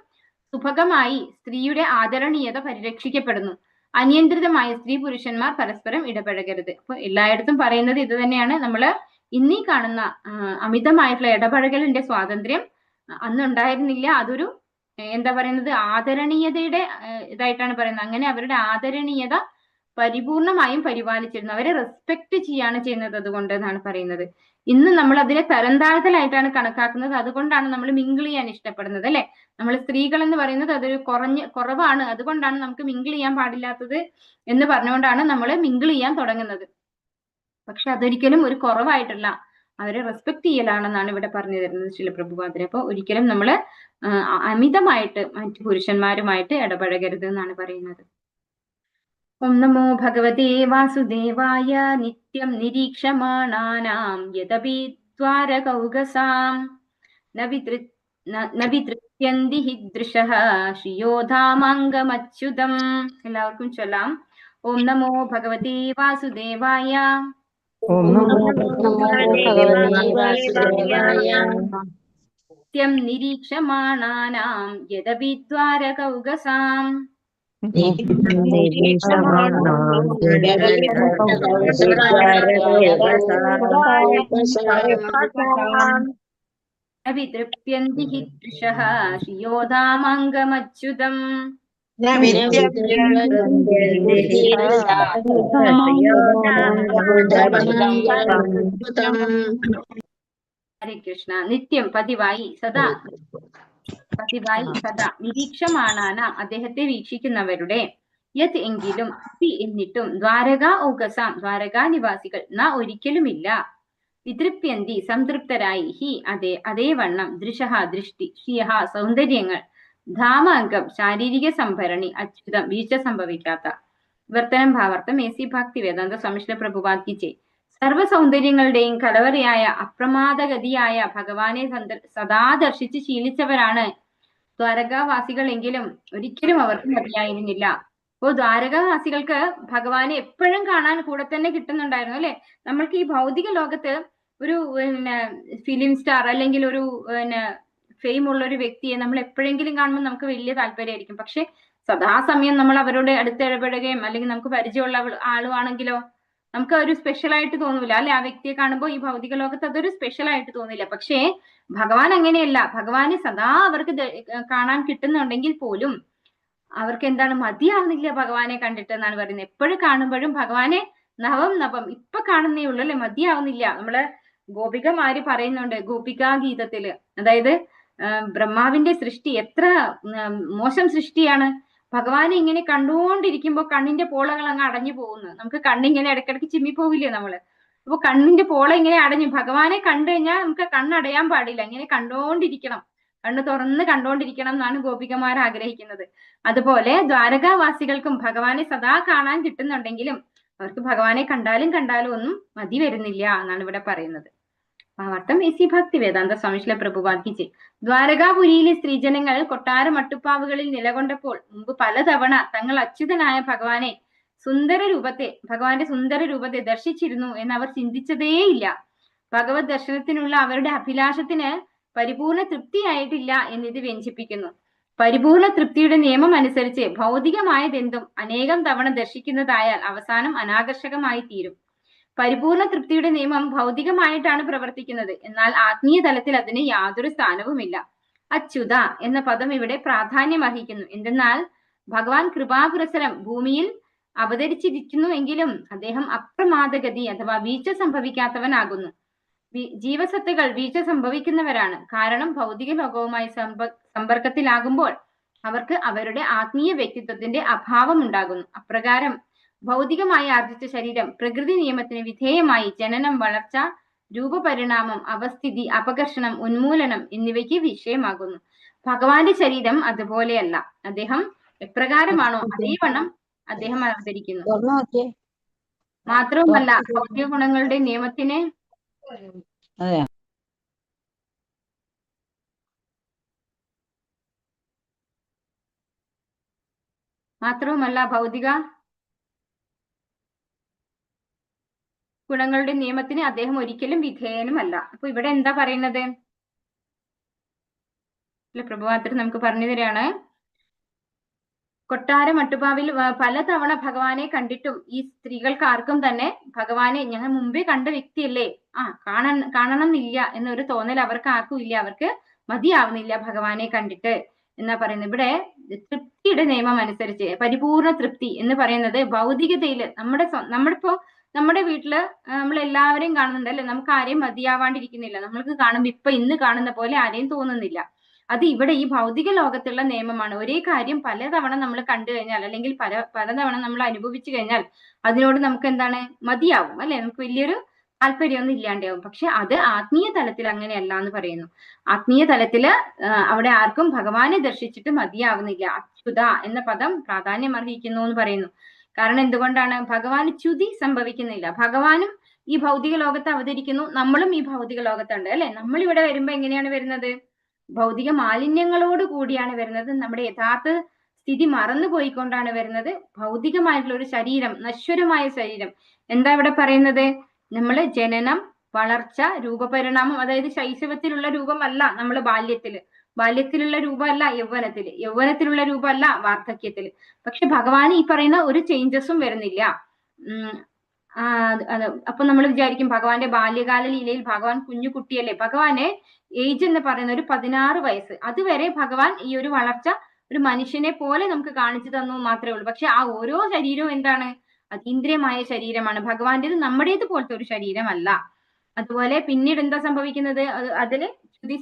സുഭഗമായി സ്ത്രീയുടെ ആദരണീയത പരിരക്ഷിക്കപ്പെടുന്നു. അനിയന്ത്രിതമായ സ്ത്രീ പുരുഷന്മാർ പരസ്പരം ഇടപഴകരുത്. അപ്പൊ എല്ലായിടത്തും പറയുന്നത് ഇത് തന്നെയാണ്. നമ്മള് ഇന്നീ കാണുന്ന അമിതമായിട്ടുള്ള ഇടപഴകലിന്റെ സ്വാതന്ത്ര്യം അന്നുണ്ടായിരുന്നില്ല. അതൊരു എന്താ പറയുന്നത്, ആദരണീയതയുടെ ഇതായിട്ടാണ് പറയുന്നത്. അങ്ങനെ അവരുടെ ആദരണീയത പരിപൂർണമായും പരിപാലിച്ചിരുന്നു. അവരെ റെസ്പെക്ട് ചെയ്യാണ് ചെയ്യുന്നത് അതുകൊണ്ട് എന്നാണ് പറയുന്നത്. ഇന്ന് നമ്മൾ അതിനെ തരംതാഴ്ത്തലായിട്ടാണ് കണക്കാക്കുന്നത്. അതുകൊണ്ടാണ് നമ്മൾ മിങ്കിൾ ചെയ്യാൻ ഇഷ്ടപ്പെടുന്നത്, അല്ലെ? നമ്മൾ സ്ത്രീകൾ എന്ന് പറയുന്നത് അതൊരു കുറവാണ്, അതുകൊണ്ടാണ് നമുക്ക് മിങ്കിൾ ചെയ്യാൻ പാടില്ലാത്തത് എന്ന് പറഞ്ഞുകൊണ്ടാണ് നമ്മൾ മിങ്കിൾ ചെയ്യാൻ തുടങ്ങുന്നത്. പക്ഷെ അതൊരിക്കലും ഒരു കുറവായിട്ടല്ല, അവരെ റെസ്പെക്ട് ചെയ്യലാണെന്നാണ് ഇവിടെ പറഞ്ഞു തരുന്നത് ശ്രീല പ്രഭുപാദര്. അപ്പൊ ഒരിക്കലും നമ്മൾ അമിതമായിട്ട് മറ്റു പുരുഷന്മാരുമായിട്ട് ഇടപഴകരുത് എന്നാണ് പറയുന്നത്. ഓം നമോ ഭഗവതേ വാസുദേവായ. നിത്യം നിരീക്ഷമാണാനാം യദപി ദ്വാരകൗകസാം ന വിതൃപ്യന്തി ഹി ദൃശഃ ശ്രിയോധാമംഗമച്യുതം. എല്ലാവർക്കും ചൊല്ലാം. ഓം നമോ ഭഗവതേ വാസുദേവായ. ഓം നമോ ഭഗവതേ വാസുദേവായ. നിത്യം നിരീക്ഷമാണാനാം യദപി ദ്വാരകൗകസാം വിതൃപ്യന്തി ഹി ദൃശഃ ശ്രിയോധാമംഗമച്യുതം. ഹരേ കൃഷ്ണ. നിത്യം പതിവായി സദാ നിരീക്ഷമാണാന അദ്ദേഹത്തെ വീക്ഷിക്കുന്നവരുടെ യത് എങ്കിലും എന്നിട്ടും ദ്വാരക ഔകസാം ദ്വാരകാ നിവാസികൾ ഒരിക്കലുമില്ല വിതൃപ്യന്തി സംതൃപ്തരായി ഹി അതേ വണ്ണം ദൃശഃ ദൃഷ്ടി ശ്രിയഃ സൗന്ദര്യങ്ങൾ ധാമാംഗം ശാരീരിക സംഭരണി അച്യുതം വീഴ്ച സംഭവിക്കാത്ത. വിവർത്തനം ഭാവാർത്ഥം എ സി ഭക്തി വേദാന്ത സ്വാമി പ്രഭുപാദ് കി ജയ്. സർവ സൗന്ദര്യങ്ങളുടെയും കലവറയായ അപ്രമാദഗതിയായ ഭഗവാനെ സദാ ദർശിച്ച് ശീലിച്ചവരാണ് ദ്വാരകാവാസികൾ എങ്കിലും ഒരിക്കലും അവർക്ക് മതിയായിരുന്നില്ല. അപ്പോൾ ദ്വാരകാവാസികൾക്ക് ഭഗവാനെ എപ്പോഴും കാണാൻ കൂടെ തന്നെ കിട്ടുന്നുണ്ടായിരുന്നു അല്ലെ. നമ്മൾക്ക് ഈ ഭൗതിക ലോകത്ത് ഒരു ഫിലിം സ്റ്റാർ അല്ലെങ്കിൽ ഒരു ഫെയിം ഉള്ള ഒരു വ്യക്തിയെ നമ്മൾ എപ്പോഴെങ്കിലും കാണുമ്പോൾ നമുക്ക് വലിയ താല്പര്യമായിരിക്കും. പക്ഷെ സദാസമയം നമ്മൾ അവരോട് അടുത്തിടപെടുകയും അല്ലെങ്കിൽ നമുക്ക് പരിചയമുള്ള ആളുവാണെങ്കിലോ നമുക്ക് ഒരു സ്പെഷ്യൽ ആയിട്ട് തോന്നൂല അല്ലെ. ആ വ്യക്തിയെ കാണുമ്പോൾ ഈ ഭൗതിക ലോകത്ത് അതൊരു സ്പെഷ്യൽ ആയിട്ട് തോന്നില്ല. പക്ഷേ ഭഗവാൻ അങ്ങനെയല്ല. ഭഗവാനെ സദാ അവർക്ക് കാണാൻ കിട്ടുന്നുണ്ടെങ്കിൽ പോലും അവർക്ക് എന്താണ് മതിയാവുന്നില്ല ഭഗവാനെ കണ്ടിട്ട് എന്നാണ് പറയുന്നത്. എപ്പോഴും കാണുമ്പോഴും ഭഗവാനെ നവം ഇപ്പൊ കാണുന്നേ ഉള്ളൂ അല്ലെ, മതിയാവുന്നില്ല. നമ്മള് ഗോപികമാര് പറയുന്നുണ്ട് ഗോപികാ ഗീതത്തില്, അതായത് ബ്രഹ്മാവിന്റെ സൃഷ്ടി എത്ര മോശം സൃഷ്ടിയാണ്. ഭഗവാനെ ഇങ്ങനെ കണ്ടുകൊണ്ടിരിക്കുമ്പോ കണ്ണിന്റെ പോളകൾ അങ്ങ് അടഞ്ഞു പോകുന്നു. നമുക്ക് കണ്ണിങ്ങനെ ഇടയ്ക്കിടയ്ക്ക് ചിമ്മി പോവില്ലേ നമ്മള്. അപ്പൊ കണ്ണിന്റെ പോള ഇങ്ങനെ അടഞ്ഞു. ഭഗവാനെ കണ്ടു കഴിഞ്ഞാൽ നമുക്ക് കണ്ണടയാൻ പാടില്ല, ഇങ്ങനെ കണ്ടോണ്ടിരിക്കണം, കണ്ണ് തുറന്ന് കണ്ടോണ്ടിരിക്കണം എന്നാണ് ഗോപികമാർ ആഗ്രഹിക്കുന്നത്. അതുപോലെ ദ്വാരകാവാസികൾക്കും ഭഗവാനെ സദാ കാണാൻ കിട്ടുന്നുണ്ടെങ്കിലും അവർക്ക് ഭഗവാനെ കണ്ടാലും ഒന്നും മതി വരുന്നില്ല എന്നാണ് ഇവിടെ പറയുന്നത്. ഭാവാർത്ഥം എ സി ഭക്തി വേദാന്ത സ്വാമി പ്രഭുപാദ് കി ജയ്. ദ്വാരകാപുരിയിലെ സ്ത്രീജനങ്ങൾ കൊട്ടാര മട്ടുപ്പാവുകളിൽ നിലകൊണ്ടപ്പോൾ മുമ്പ് പലതവണ തങ്ങൾ അച്യുതനായ ഭഗവാന്റെ സുന്ദര രൂപത്തെ ദർശിച്ചിരുന്നു എന്ന് അവർ ചിന്തിച്ചതേയില്ല. ഭഗവത് ദർശനത്തിനുള്ള അവരുടെ അഭിലാഷത്തിന് പരിപൂർണ തൃപ്തിയായിട്ടില്ല എന്നിത് വ്യഞ്ചിപ്പിക്കുന്നു. പരിപൂർണ തൃപ്തിയുടെ നിയമം അനുസരിച്ച് ഭൗതികമായതെന്തും അനേകം തവണ ദർശിക്കുന്നതായാൽ അവസാനം അനാകർഷകമായി തീരും. പരിപൂർണ തൃപ്തിയുടെ നിയമം ഭൗതികമായിട്ടാണ് പ്രവർത്തിക്കുന്നത്, എന്നാൽ ആത്മീയ തലത്തിൽ അതിന് യാതൊരു സ്ഥാനവുമില്ല. അച്യുത എന്ന പദം ഇവിടെ പ്രാധാന്യം അർഹിക്കുന്നു. എന്തെന്നാൽ ഭഗവാൻ കൃപാപുരസരം ഭൂമിയിൽ അവതരിച്ചിരിക്കുന്നു എങ്കിലും അദ്ദേഹം അപ്രമാദഗതി അഥവാ വീഴ്ച സംഭവിക്കാത്തവനാകുന്നു. ജീവസത്തുകൾ വീഴ്ച സംഭവിക്കുന്നവരാണ്. കാരണം ഭൗതിക ലോകവുമായി സമ്പർക്കത്തിലാകുമ്പോൾ അവർക്ക് അവരുടെ ആത്മീയ വ്യക്തിത്വത്തിന്റെ അഭാവം ഉണ്ടാകുന്നു. അപ്രകാരം ഭൗതികമായി ആർജിച്ച ശരീരം പ്രകൃതി നിയമത്തിന് വിധേയമായി ജനനം, വളർച്ച, രൂപപരിണാമം, അവസ്ഥിതി, അപകർഷണം, ഉന്മൂലനം എന്നിവയ്ക്ക് വിഷയമാകുന്നു. ഭഗവാന്റെ ശരീരം അതുപോലെയല്ല. അദ്ദേഹം എപ്രകാരമാണോ അതേവണ്ണം അദ്ദേഹം അവതരിക്കുന്നു. മാത്രവുമല്ല ഭൗതിക ഗുണങ്ങളുടെ നിയമത്തിന് ഗുണങ്ങളുടെ നിയമത്തിന് അദ്ദേഹം ഒരിക്കലും വിധേയനുമല്ല. അപ്പൊ ഇവിടെ എന്താ പറയുന്നത്? പ്രഭുപാത്രൻ നമുക്ക് പറഞ്ഞു തരാണ്. കൊട്ടാര മട്ടുപാവിൽ പലതവണ ഭഗവാനെ കണ്ടിട്ടും ഈ സ്ത്രീകൾക്ക് ആർക്കും തന്നെ ഭഗവാനെ ഞങ്ങൾ മുമ്പേ കണ്ട വ്യക്തിയല്ലേ, കാണണം എന്നില്ല എന്നൊരു തോന്നൽ അവർക്ക് ആർക്കും ഇല്ല. അവർക്ക് മതിയാവുന്നില്ല ഭഗവാനെ കണ്ടിട്ട് എന്നാ പറയുന്നത്. ഇവിടെ തൃപ്തിയുടെ നിയമം അനുസരിച്ച് പരിപൂർണ തൃപ്തി എന്ന് പറയുന്നത് ഭൗതികതയില് നമ്മുടെ വീട്ടില് നമ്മൾ എല്ലാവരെയും കാണുന്നുണ്ട് അല്ലെ. നമുക്ക് ആരെയും മതിയാവാണ്ടിരിക്കുന്നില്ല. നമ്മൾക്ക് കാണുമ്പോ ഇന്ന് കാണുന്ന പോലെ ആരെയും തോന്നുന്നില്ല. അത് ഇവിടെ ഈ ഭൗതിക ലോകത്തുള്ള നിയമമാണ്. ഒരേ കാര്യം പലതവണ നമ്മൾ കണ്ടു കഴിഞ്ഞാൽ അല്ലെങ്കിൽ പലതവണ നമ്മൾ അനുഭവിച്ചു കഴിഞ്ഞാൽ അതിനോട് നമുക്ക് എന്താണ് മതിയാവും അല്ലെ, നമുക്ക് വലിയൊരു താല്പര്യമൊന്നും ഇല്ലാണ്ടാവും. പക്ഷെ അത് ആത്മീയ തലത്തിൽ അങ്ങനെയല്ല എന്ന് പറയുന്നു. ആത്മീയ തലത്തില് അവിടെ ആർക്കും ഭഗവാനെ ദർശിച്ചിട്ട് മതിയാവുന്നില്ല. അച്യുത എന്ന പദം പ്രാധാന്യം അർഹിക്കുന്നു എന്ന് പറയുന്നു. കാരണം എന്തുകൊണ്ടാണ്? ഭഗവാന് ച്യുതി സംഭവിക്കുന്നില്ല. ഭഗവാനും ഈ ഭൗതിക ലോകത്ത് അവതരിക്കുന്നു, നമ്മളും ഈ ഭൗതിക ലോകത്തുണ്ട് അല്ലെ. നമ്മൾ ഇവിടെ വരുമ്പോ എങ്ങനെയാണ് വരുന്നത്? ഭൗതിക മാലിന്യങ്ങളോട് കൂടിയാണ് വരുന്നത്. നമ്മുടെ യഥാർത്ഥ സ്ഥിതി മറന്നു പോയിക്കൊണ്ടാണ് വരുന്നത്. ഭൗതികമായിട്ടുള്ള ഒരു ശരീരം, നശ്വരമായ ശരീരം. എന്താ ഇവിടെ പറയുന്നത്? നമ്മള് ജനനം, വളർച്ച, രൂപപരിണാമം, അതായത് ശൈശവത്തിലുള്ള രൂപമല്ല നമ്മൾ ബാല്യത്തിലുള്ള രൂപമല്ല യൗവനത്തില്, യൗവനത്തിലുള്ള രൂപമല്ല വാർദ്ധക്യത്തില്. പക്ഷെ ഭഗവാൻ ഈ പറയുന്ന ഒരു ചേഞ്ചസും വരുന്നില്ല. അപ്പൊ നമ്മൾ വിചാരിക്കും ഭഗവാന്റെ ബാല്യകാല ലീലയിൽ ഭഗവാൻ കുഞ്ഞു കുട്ടിയല്ലേ. ഭഗവാനെ ഏജ് എന്ന് പറയുന്ന ഒരു 16 വയസ്സ്, അതുവരെ ഭഗവാൻ ഈ ഒരു വളർച്ച ഒരു മനുഷ്യനെ പോലെ നമുക്ക് കാണിച്ചു തന്നു മാത്രമേ ഉള്ളൂ. പക്ഷെ ആ ഓരോ ശരീരവും എന്താണ്? അതീന്ദ്രിയമായ ശരീരമാണ്. ഭഗവാന്റേത് നമ്മുടേത് പോലത്തെ ഒരു ശരീരമല്ല. അതുപോലെ പിന്നീട് എന്താ സംഭവിക്കുന്നത്? അതില് ച്യുതി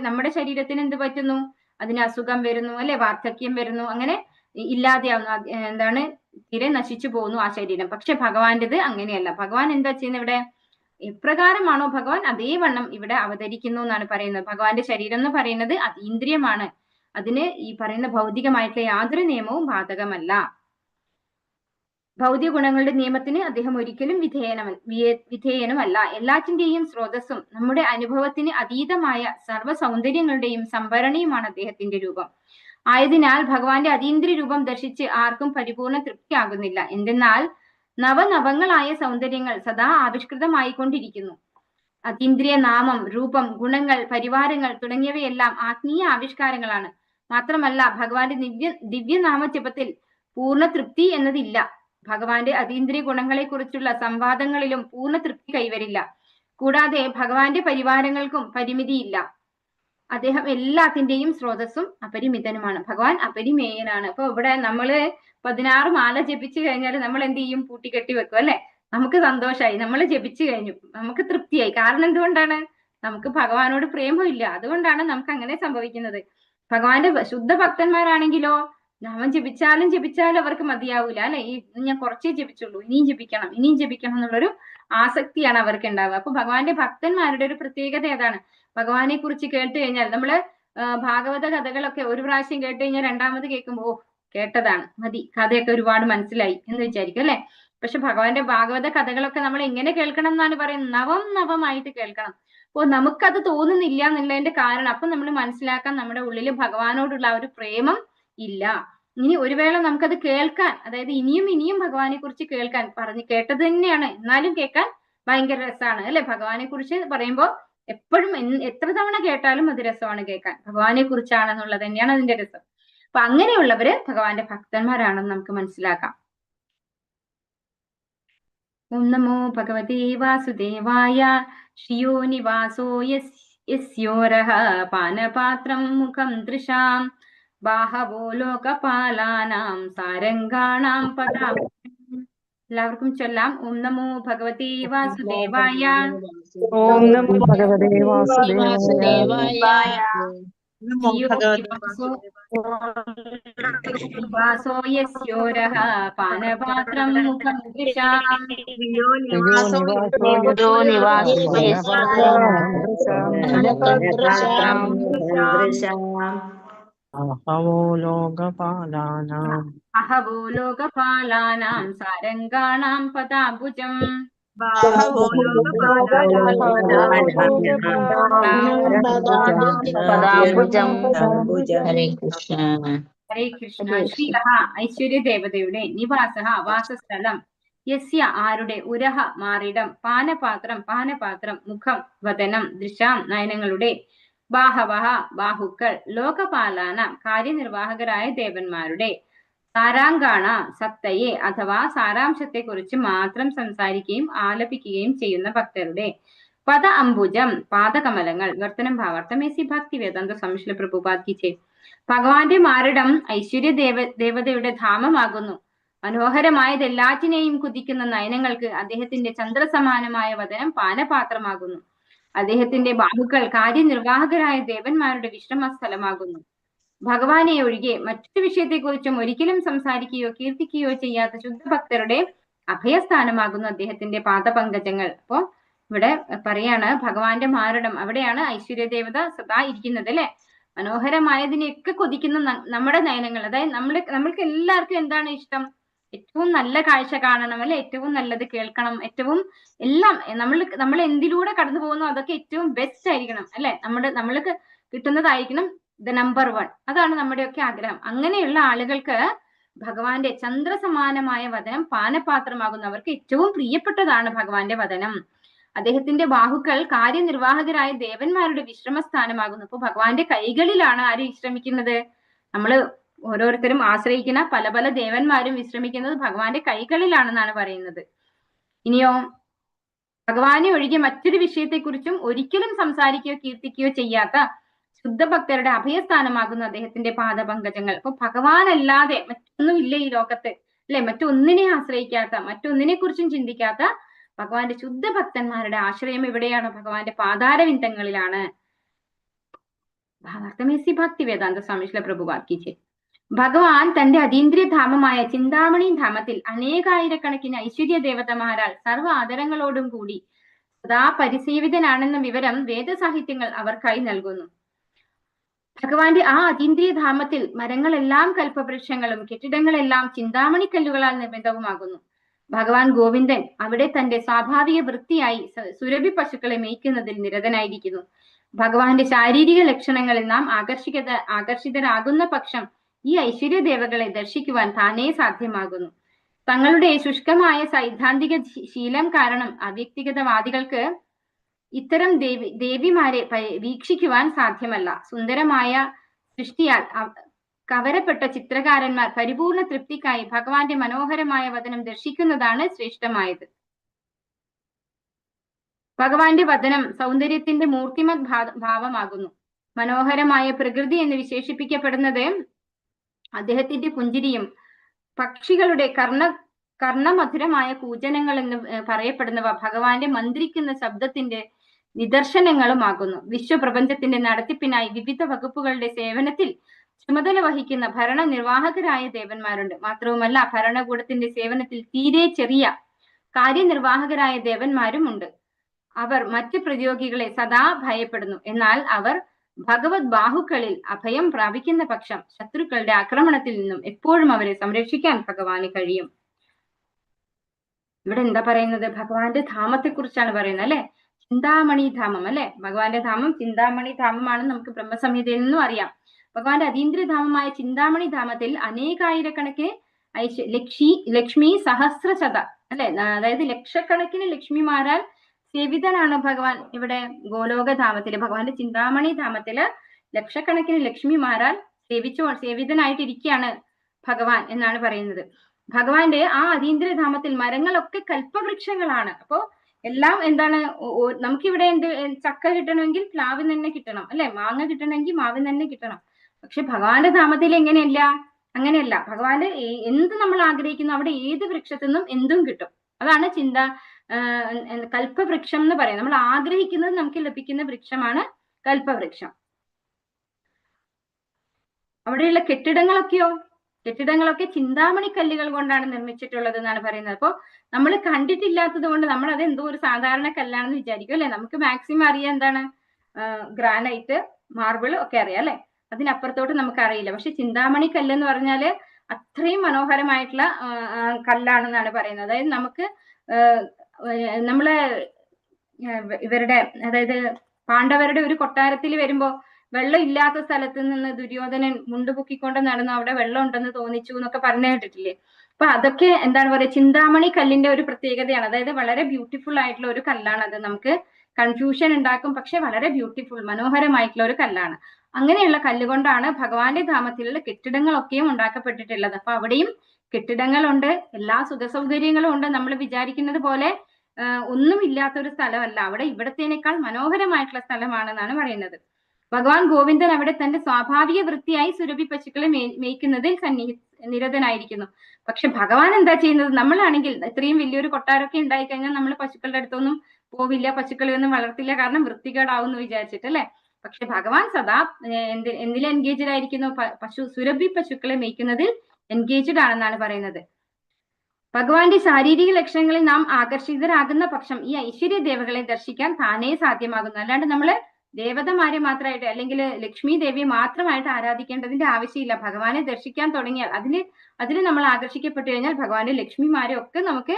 നമ്മുടെ ശരീരത്തിന് എന്ത് പറ്റുന്നു? അതിന് അസുഖം വരുന്നു അല്ലെ, വാർദ്ധക്യം വരുന്നു, അങ്ങനെ ഇല്ലാതെയാവുന്നു. എന്താണ്? തീരെ നശിച്ചു പോകുന്നു ആ ശരീരം. പക്ഷെ ഭഗവാന്റേത് അങ്ങനെയല്ല. ഭഗവാൻ എന്താ ചെയ്യുന്നത് ഇവിടെ? എപ്രകാരമാണോ ഭഗവാൻ അതേ വണ്ണം ഇവിടെ അവതരിക്കുന്നു എന്നാണ് പറയുന്നത്. ഭഗവാന്റെ ശരീരം എന്ന് പറയുന്നത് അതീന്ദ്രിയമാണ്. അതിന് ഈ പറയുന്ന ഭൗതികമായിട്ടുള്ള യാതൊരു നിയമവും ബാധകമല്ല. ഭൗതിക ഗുണങ്ങളുടെ നിയമത്തിന് അദ്ദേഹം ഒരിക്കലും വിധേയനുമല്ല. എല്ലാറ്റിന്റെയും സ്രോതസ്സും നമ്മുടെ അനുഭവത്തിന് അതീതമായ സർവ്വ സൗന്ദര്യങ്ങളുടെയും സംഭരണിയുമാണ് അദ്ദേഹത്തിന്റെ രൂപം. ആയതിനാൽ ഭഗവാന്റെ അതീന്ദ്രിയ രൂപം ദർശിച്ച് ആർക്കും പരിപൂർണ തൃപ്തിയാകുന്നില്ല. എന്തെന്നാൽ നവനവങ്ങളായ സൗന്ദര്യങ്ങൾ സദാ ആവിഷ്കൃതമായിക്കൊണ്ടിരിക്കുന്നു. അതീന്ദ്രിയ നാമം, രൂപം, ഗുണങ്ങൾ, പരിവാരങ്ങൾ തുടങ്ങിയവയെല്ലാം ആത്മീയ ആവിഷ്കാരങ്ങളാണ്. മാത്രമല്ല ഭഗവാന്റെ ദിവ്യനാമജപത്തിൽ പൂർണ്ണ തൃപ്തി എന്നതില്ല. ഭഗവാന്റെ അതീന്ദ്രിയ ഗുണങ്ങളെ കുറിച്ചുള്ള സംവാദങ്ങളിലും പൂർണ്ണ തൃപ്തി കൈവരില്ല. കൂടാതെ ഭഗവാന്റെ പരിവാരങ്ങൾക്കും പരിമിതിയില്ല. അദ്ദേഹം എല്ലാത്തിന്റെയും സ്രോതസ്സും അപരിമിതനുമാണ്. ഭഗവാൻ അപരിമേയനാണ്. അപ്പൊ ഇവിടെ നമ്മള് 16 മാല ജപിച്ചു കഴിഞ്ഞാൽ നമ്മൾ എന്ത് ചെയ്യും? പൂട്ടിക്കെട്ടി വെക്കും അല്ലെ. നമുക്ക് സന്തോഷമായി, നമ്മൾ ജപിച്ചു കഴിഞ്ഞു, നമുക്ക് തൃപ്തിയായി. കാരണം എന്തുകൊണ്ടാണ്? നമുക്ക് ഭഗവാനോട് പ്രേമമില്ല. അതുകൊണ്ടാണ് നമുക്ക് അങ്ങനെ സംഭവിക്കുന്നത്. ഭഗവാന്റെ ശുദ്ധ ഭക്തന്മാരാണെങ്കിലോ നാമം ജപിച്ചാലും അവർക്ക് മതിയാവൂല അല്ലെ. ഞാൻ കുറച്ചേ ജപിച്ചുള്ളൂ, ഇനിയും ജപിക്കണം എന്നുള്ളൊരു ആസക്തിയാണ് അവർക്ക് ഉണ്ടാവുക. അപ്പൊ ഭഗവാന്റെ ഭക്തന്മാരുടെ ഒരു പ്രത്യേകത ഏതാണ്? ഭഗവാനെ കുറിച്ച് കേട്ട് കഴിഞ്ഞാൽ നമ്മള് ഭാഗവത കഥകളൊക്കെ ഒരു പ്രാവശ്യം കേട്ട് കഴിഞ്ഞാൽ രണ്ടാമത് കേൾക്കുമ്പോ കേട്ടതാണ് മതി, കഥയൊക്കെ ഒരുപാട് മനസ്സിലായി എന്ന് വിചാരിക്കും അല്ലെ. പക്ഷെ ഭഗവാന്റെ ഭാഗവത കഥകളൊക്കെ നമ്മൾ എങ്ങനെ കേൾക്കണം എന്നാണ് പറയുന്നത്? നവമായിട്ട് കേൾക്കണം. അപ്പോ നമുക്കത് തോന്നുന്നില്ല എന്നുള്ളതിന്റെ കാരണം അപ്പൊ നമ്മൾ മനസ്സിലാക്കാൻ നമ്മുടെ ഉള്ളിൽ ഭഗവാനോടുള്ള ആ ഒരു പ്രേമം ഇല്ല. ഇനി ഒരു വേള നമുക്കത് കേൾക്കാൻ, അതായത് ഇനിയും ഭഗവാനെ കുറിച്ച് കേൾക്കാൻ, കേട്ടത് തന്നെയാണ് എന്നാലും കേൾക്കാൻ ഭയങ്കര രസമാണ് അല്ലെ. ഭഗവാനെ കുറിച്ച് പറയുമ്പോ എപ്പോഴും എത്ര തവണ കേട്ടാലും അത് രസമാണ് കേൾക്കാൻ. ഭഗവാനെ കുറിച്ചാണെന്നുള്ളത് തന്നെയാണ് അതിന്റെ രസം. അപ്പൊ അങ്ങനെയുള്ളവര് ഭഗവാന്റെ ഭക്തന്മാരാണെന്ന് നമുക്ക് മനസ്സിലാക്കാം. ഓം നമോ ഭഗവതേ വാസുദേവായ. ശ്രിയോ നിവാസോ യസ്യോരഃ പാനപാത്രം മുഖം ദൃശാം ബാഹവോ ലോകപാലാനാം സാരംഗാണാം പദാ. എല്ലാവർക്കും ചൊല്ലാം. ഓം നമോ ഭഗവതേ വാസുദേവായ. ഓം നമോ ഭഗവതേ വാസുദേവായ. നിവാസോ യസ്യോരഃ പാനപാത്രം മുഖം ദൃശാം അഹവോ ലോകപാലാനാം സാരംഗാണാം പദാംബുജം. ഹരേ കൃഷ്ണ. ഹരേ കൃഷ്ണ. ശ്രീഹ ഐശ്വര്യദേവതയുടെ നിവാസ വാസസ്ഥലം. യസ്യ ആരുടെ, ഉരഹ മാറിടം, പാനപാത്രം മുഖം വദനം ദൃശാം നയനങ്ങളുടെ, ബാഹവഹ ബാഹുക്കൾ, ലോകപാലാന കാര്യനിർവാഹകരായ ദേവന്മാരുടെ, സാരാംഗാണ സത്തയെ അഥവാ സാരാംശത്തെ കുറിച്ച് മാത്രം സംസാരിക്കുകയും ആലപിക്കുകയും ചെയ്യുന്ന ഭക്തരുടെ, പദ അംബുജം പാദകമലങ്ങൾ. വർത്തനം ഭാവാർത്ഥം എസി ഭക്തി വേദാന്ത സ്വാമി പ്രഭുപാദ് കി ജയ്. ഭഗവാന്റെ മാറിടം ഐശ്വര്യ ദേവതയുടെ ധാമമാകുന്നു. മനോഹരമായത് എല്ലാറ്റിനെയും കുതിക്കുന്ന നയനങ്ങൾക്ക് അദ്ദേഹത്തിന്റെ ചന്ദ്രസമാനമായ വദനം പാനപാത്രമാകുന്നു. അദ്ദേഹത്തിന്റെ ബാഹുക്കൾ കാര്യനിർവാഹകരായ ദേവന്മാരുടെ വിശ്രമ സ്ഥലമാകുന്നു. ഭഗവാനെ ഒഴികെ മറ്റൊരു വിഷയത്തെക്കുറിച്ചും ഒരിക്കലും സംസാരിക്കുകയോ കീർത്തിക്കുകയോ ചെയ്യാത്ത ശുദ്ധഭക്തരുടെ അഭയസ്ഥാനമാകുന്നു അദ്ദേഹത്തിന്റെ പാദപങ്കജങ്ങൾ. അപ്പോ ഇവിടെ പറയാണ് ഭഗവാന്റെ മാറിടം, അവിടെയാണ് ഐശ്വര്യ ദേവത സദാ ഇരിക്കുന്നത് അല്ലെ. മനോഹരമായതിനെയൊക്കെ കൊതിക്കുന്ന നമ്മുടെ നയനങ്ങൾ, അതായത് നമ്മൾക്ക് എല്ലാവർക്കും എന്താണ് ഇഷ്ടം? ഏറ്റവും നല്ല കാഴ്ച കാണണം, അല്ലെ? ഏറ്റവും നല്ലത് കേൾക്കണം, ഏറ്റവും എല്ലാം നമ്മൾ എന്തിലൂടെ കടന്നു പോകുന്നു അതൊക്കെ ഏറ്റവും ബെസ്റ്റ് ആയിരിക്കണം, അല്ലെ? നമ്മൾക്ക് കിട്ടുന്നതായിരിക്കണം ദ നമ്പർ 1. അതാണ് നമ്മുടെയൊക്കെ ആഗ്രഹം. അങ്ങനെയുള്ള ആളുകൾക്ക് ഭഗവാന്റെ ചന്ദ്രസമാനമായ വദനം പാനപാത്രമാകുന്നവർക്ക് ഏറ്റവും പ്രിയപ്പെട്ടതാണ് ഭഗവാന്റെ വദനം. അദ്ദേഹത്തിന്റെ ബാഹുക്കൾ കാര്യനിർവാഹകരായ ദേവന്മാരുടെ വിശ്രമസ്ഥാനമാകുന്നു. അപ്പൊ ഭഗവാന്റെ കൈകളിലാണ് ആര് വിശ്രമിക്കുന്നത്? നമ്മൾ ഓരോരുത്തരും ആശ്രയിക്കുന്ന പല പല ദേവന്മാരും വിശ്രമിക്കുന്നത് ഭഗവാന്റെ കൈകളിലാണെന്നാണ് പറയുന്നത്. ഇനിയോ, ഭഗവാനെ ഒഴികെ മറ്റൊരു വിഷയത്തെക്കുറിച്ചും ഒരിക്കലും സംസാരിക്കുകയോ കീർത്തിക്കുകയോ ചെയ്യാത്ത ശുദ്ധഭക്തരുടെ അഭയസ്ഥാനമാകുന്നു അദ്ദേഹത്തിന്റെ പാദപങ്കജങ്ങൾ. അപ്പൊ ഭഗവാനല്ലാതെ മറ്റൊന്നുമില്ല ഈ ലോകത്ത്, അല്ലെ? മറ്റൊന്നിനെ ആശ്രയിക്കാത്ത, മറ്റൊന്നിനെ കുറിച്ചും ചിന്തിക്കാത്ത ഭഗവാന്റെ ശുദ്ധഭക്തന്മാരുടെ ആശ്രയം എവിടെയാണ്? ഭഗവാന്റെ പാതാരവിന്ദങ്ങളിലാണ്. ഭാവാർത്ഥമേസി ഭക്തി വേദാന്ത സ്വാമി ശ്രീല പ്രഭുപാദ് കി ജയ്. ഭഗവാൻ തന്റെ അതീന്ദ്രിയ ധാമമായ ചിന്താമണി ധാമത്തിൽ അനേകായിരക്കണക്കിന് ഐശ്വര്യ ദേവതമാരാൽ സർവ്വ ആദരങ്ങളോടും കൂടി സദാ പരിസേവിതനാണെന്ന വിവരം വേദസാഹിത്യങ്ങൾ അവർക്കായി നൽകുന്നു. ഭഗവാന്റെ ആ അതീന്ദ്രിയ ധാമത്തിൽ മരങ്ങളെല്ലാം കൽപ്പവൃക്ഷങ്ങളും കെട്ടിടങ്ങളെല്ലാം ചിന്താമണിക്കല്ലുകളാൽ നിർമ്മിതവുമാകുന്നു. ഭഗവാൻ ഗോവിന്ദൻ അവിടെ തന്റെ സ്വാഭാവിക വൃത്തിയായി സുരഭി പശുക്കളെ മേയ്ക്കുന്നതിൽ നിരതനായിരിക്കുന്നു. ഭഗവാന്റെ ശാരീരിക ലക്ഷണങ്ങളിൽ നാം ആകർഷിതരാകുന്ന പക്ഷം ഈ ഐശ്വര്യ ദേവകളെ ദർശിക്കുവാൻ താനേ സാധ്യമാകുന്നു. തങ്ങളുടെ ശുഷ്കമായ സൈദ്ധാന്തിക ശീലം കാരണം അവ്യക്തിഗതവാദികൾക്ക് ഇത്തരം ദേവിമാരെ വീക്ഷിക്കുവാൻ സാധ്യമല്ല. സുന്ദരമായ സൃഷ്ടിയാൽ കവരപ്പെട്ട ചിത്രകാരന്മാർ പരിപൂർണ തൃപ്തിക്കായി ഭഗവാന്റെ മനോഹരമായ വദനം ദർശിക്കുന്നതാണ് ശ്രേഷ്ഠമായത്. ഭഗവാന്റെ വദനം സൗന്ദര്യത്തിന്റെ മൂർത്തിമത് ഭാവമാകുന്നു. മനോഹരമായ പ്രകൃതി എന്ന് വിശേഷിപ്പിക്കപ്പെടുന്നത് അദ്ദേഹത്തിന്റെ പുഞ്ചിരിയും പക്ഷികളുടെ കർണമധുരമായ കൂജനങ്ങൾ എന്ന് പറയപ്പെടുന്നവ ഭഗവാന്റെ മന്ത്രിക്കുന്ന ശബ്ദത്തിന്റെ നിദർശനങ്ങളുമാകുന്നു. വിശ്വപ്രപഞ്ചത്തിന്റെ നടത്തിപ്പിനായി വിവിധ വകുപ്പുകളുടെ സേവനത്തിൽ ചുമതല വഹിക്കുന്ന ഭരണനിർവാഹകരായ ദേവന്മാരുണ്ട്. മാത്രവുമല്ല, ഭരണകൂടത്തിന്റെ സേവനത്തിൽ തീരെ ചെറിയ കാര്യനിർവാഹകരായ ദേവന്മാരും ഉണ്ട്. അവർ മറ്റ് പ്രതിയോഗികളെ സദാ ഭയപ്പെടുന്നു. എന്നാൽ അവർ ഭഗവത് ബാഹുക്കളിൽ അഭയം പ്രാപിക്കുന്ന പക്ഷം ശത്രുക്കളുടെ ആക്രമണത്തിൽ നിന്നും എപ്പോഴും അവരെ സംരക്ഷിക്കാൻ ഭഗവാന് കഴിയും. ഇവിടെ എന്താ പറയുന്നത്? ഭഗവാന്റെ ധാമത്തെ കുറിച്ചാണ് പറയുന്നത്, അല്ലെ? ചിന്താമണി ധാമം, അല്ലെ? ഭഗവാന്റെ ധാമം ചിന്താമണി ധാമമാണെന്ന് നമുക്ക് ബ്രഹ്മസംഹിതയിൽ നിന്നും അറിയാം. ഭഗവാന്റെ അതീന്ദ്രധാമമായ ചിന്താമണി ധാമത്തിൽ അനേകായിരക്കണക്കിന് ലക്ഷ്മി സഹസ്രശത, അല്ലെ? അതായത് ലക്ഷക്കണക്കിന് ലക്ഷ്മിമാരാൽ സേവിതനാണ് ഭഗവാൻ. ഇവിടെ ഗോലോകധാമത്തില്, ഭഗവാന്റെ ചിന്താമണി ധാമത്തില് ലക്ഷക്കണക്കിന് ലക്ഷ്മിമാരാൽ സേവിതനായിട്ടിരിക്കുകയാണ് ഭഗവാൻ എന്നാണ് പറയുന്നത്. ഭഗവാന്റെ ആ അതീന്ദ്രധാമത്തിൽ മരങ്ങളൊക്കെ കൽപ്പവൃക്ഷങ്ങളാണ്. അപ്പോ എല്ലാം എന്താണ്? നമുക്കിവിടെ ചക്ക കിട്ടണമെങ്കിൽ പ്ലാവിൽ തന്നെ കിട്ടണം, അല്ലെ? മാങ്ങ കിട്ടണമെങ്കിൽ മാവിൽ തന്നെ കിട്ടണം. പക്ഷെ ഭഗവാന്റെ ധാമത്തിൽ അങ്ങനെയല്ല. ഭഗവാന്റെ എന്ത് നമ്മൾ ആഗ്രഹിക്കുന്നു അവിടെ ഏത് വൃക്ഷത്തിൽ നിന്നും എന്തും കിട്ടും. അതാണ് കൽപ്പവൃക്ഷം എന്ന് പറയുന്നത്. നമ്മൾ ആഗ്രഹിക്കുന്നത് നമുക്ക് ലഭിക്കുന്ന വൃക്ഷമാണ് കൽപ്പവൃക്ഷം. അവിടെയുള്ള കെട്ടിടങ്ങളൊക്കെ ചിന്താമണി കല്ലുകൾ കൊണ്ടാണ് നിർമ്മിച്ചിട്ടുള്ളത് എന്നാണ് പറയുന്നത്. അപ്പോൾ നമ്മൾ കണ്ടിട്ടില്ലാത്തത് കൊണ്ട് നമ്മൾ അത് എന്തോ ഒരു സാധാരണ കല്ലാണെന്ന് വിചാരിക്കും, അല്ലെ? നമുക്ക് മാക്സിമം അറിയാം എന്താണ് ഗ്രാനൈറ്റ്, മാർബിൾ ഒക്കെ അറിയാം, അല്ലെ? അതിനപ്പുറത്തോട്ട് നമുക്ക് അറിയില്ല. പക്ഷെ ചിന്താമണി കല്ല് എന്ന് പറഞ്ഞാല് അത്രയും മനോഹരമായിട്ടുള്ള കല്ലാണെന്നാണ് പറയുന്നത്. അതായത് നമുക്ക് നമ്മളെ ഇവരുടെ, അതായത് പാണ്ഡവരുടെ ഒരു കൊട്ടാരത്തിൽ വരുമ്പോ വെള്ളം ഇല്ലാത്ത സ്ഥലത്ത് നിന്ന് ദുര്യോധനൻ മുണ്ടുപൊക്കിക്കൊണ്ട് നടന്നു അവിടെ വെള്ളം ഉണ്ടെന്ന് തോന്നിച്ചു എന്നൊക്കെ പറഞ്ഞു കേട്ടിട്ടില്ലേ? അപ്പൊ അതൊക്കെ എന്താണ് പറയുക, ചിന്താമണി കല്ലിന്റെ ഒരു പ്രത്യേകതയാണ്. അതായത് വളരെ ബ്യൂട്ടിഫുൾ ആയിട്ടുള്ള ഒരു കല്ലാണ് അത്. നമുക്ക് കൺഫ്യൂഷൻ ഉണ്ടാക്കും, പക്ഷെ വളരെ ബ്യൂട്ടിഫുൾ മനോഹരമായിട്ടുള്ള ഒരു കല്ലാണ്. അങ്ങനെയുള്ള കല്ലുകൊണ്ടാണ് ഭഗവാന്റെ ധാമത്തിലുള്ള കെട്ടിടങ്ങളൊക്കെയും ഉണ്ടാക്കപ്പെട്ടിട്ടുള്ളത്. അപ്പൊ അവിടെയും കെട്ടിടങ്ങളുണ്ട്, എല്ലാ സുഖസൗകര്യങ്ങളും ഉണ്ട്. നമ്മൾ വിചാരിക്കുന്നത് പോലെ ഒന്നും ഇല്ലാത്തൊരു സ്ഥലമല്ല. അവിടെ ഇവിടത്തേനേക്കാൾ മനോഹരമായിട്ടുള്ള സ്ഥലമാണെന്നാണ് പറയുന്നത്. ഭഗവാൻ ഗോവിന്ദൻ അവിടെ തന്റെ സ്വാഭാവിക വൃത്തിയായി സുരഭി പശുക്കളെ മേയ്ക്കുന്നതിൽ നിരതനായിരിക്കുന്നു. പക്ഷെ ഭഗവാൻ എന്താ ചെയ്യുന്നത്? നമ്മളാണെങ്കിൽ ഇത്രയും വലിയൊരു കൊട്ടാരമൊക്കെ ഉണ്ടായിക്കഴിഞ്ഞാൽ നമ്മൾ പശുക്കളുടെ അടുത്തൊന്നും പോവില്ല, പശുക്കളെ ഒന്നും വളർത്തില്ല, കാരണം വൃത്തികേടാവും എന്ന് വിചാരിച്ചിട്ട്, അല്ലെ? പക്ഷെ ഭഗവാൻ സദാ എന്തിൽ എൻഗേജ്ഡ് ആയിരിക്കുന്നു? സുരഭി പശുക്കളെ മേയ്ക്കുന്നതിൽ എൻഗേജ്ഡ് ആണെന്നാണ് പറയുന്നത്. ഭഗവാന്റെ ശാരീരിക ലക്ഷണങ്ങളിൽ നാം ആകർഷിതരാകുന്ന പക്ഷം ഈ ഐശ്വര്യ ദേവകളെ ദർശിക്കാൻ താനേ സാധ്യമാകുന്നു. അല്ലാണ്ട് നമ്മള് ദേവതമാരെ മാത്രമായിട്ട് അല്ലെങ്കിൽ ലക്ഷ്മി ദേവിയെ മാത്രമായിട്ട് ആരാധിക്കേണ്ടതിന്റെ ആവശ്യമില്ല. ഭഗവാനെ ദർശിക്കാൻ തുടങ്ങിയാൽ അതിന് നമ്മൾ ആകർഷിക്കപ്പെട്ടു കഴിഞ്ഞാൽ ഭഗവാന്റെ ലക്ഷ്മിമാരെ ഒക്കെ നമുക്ക്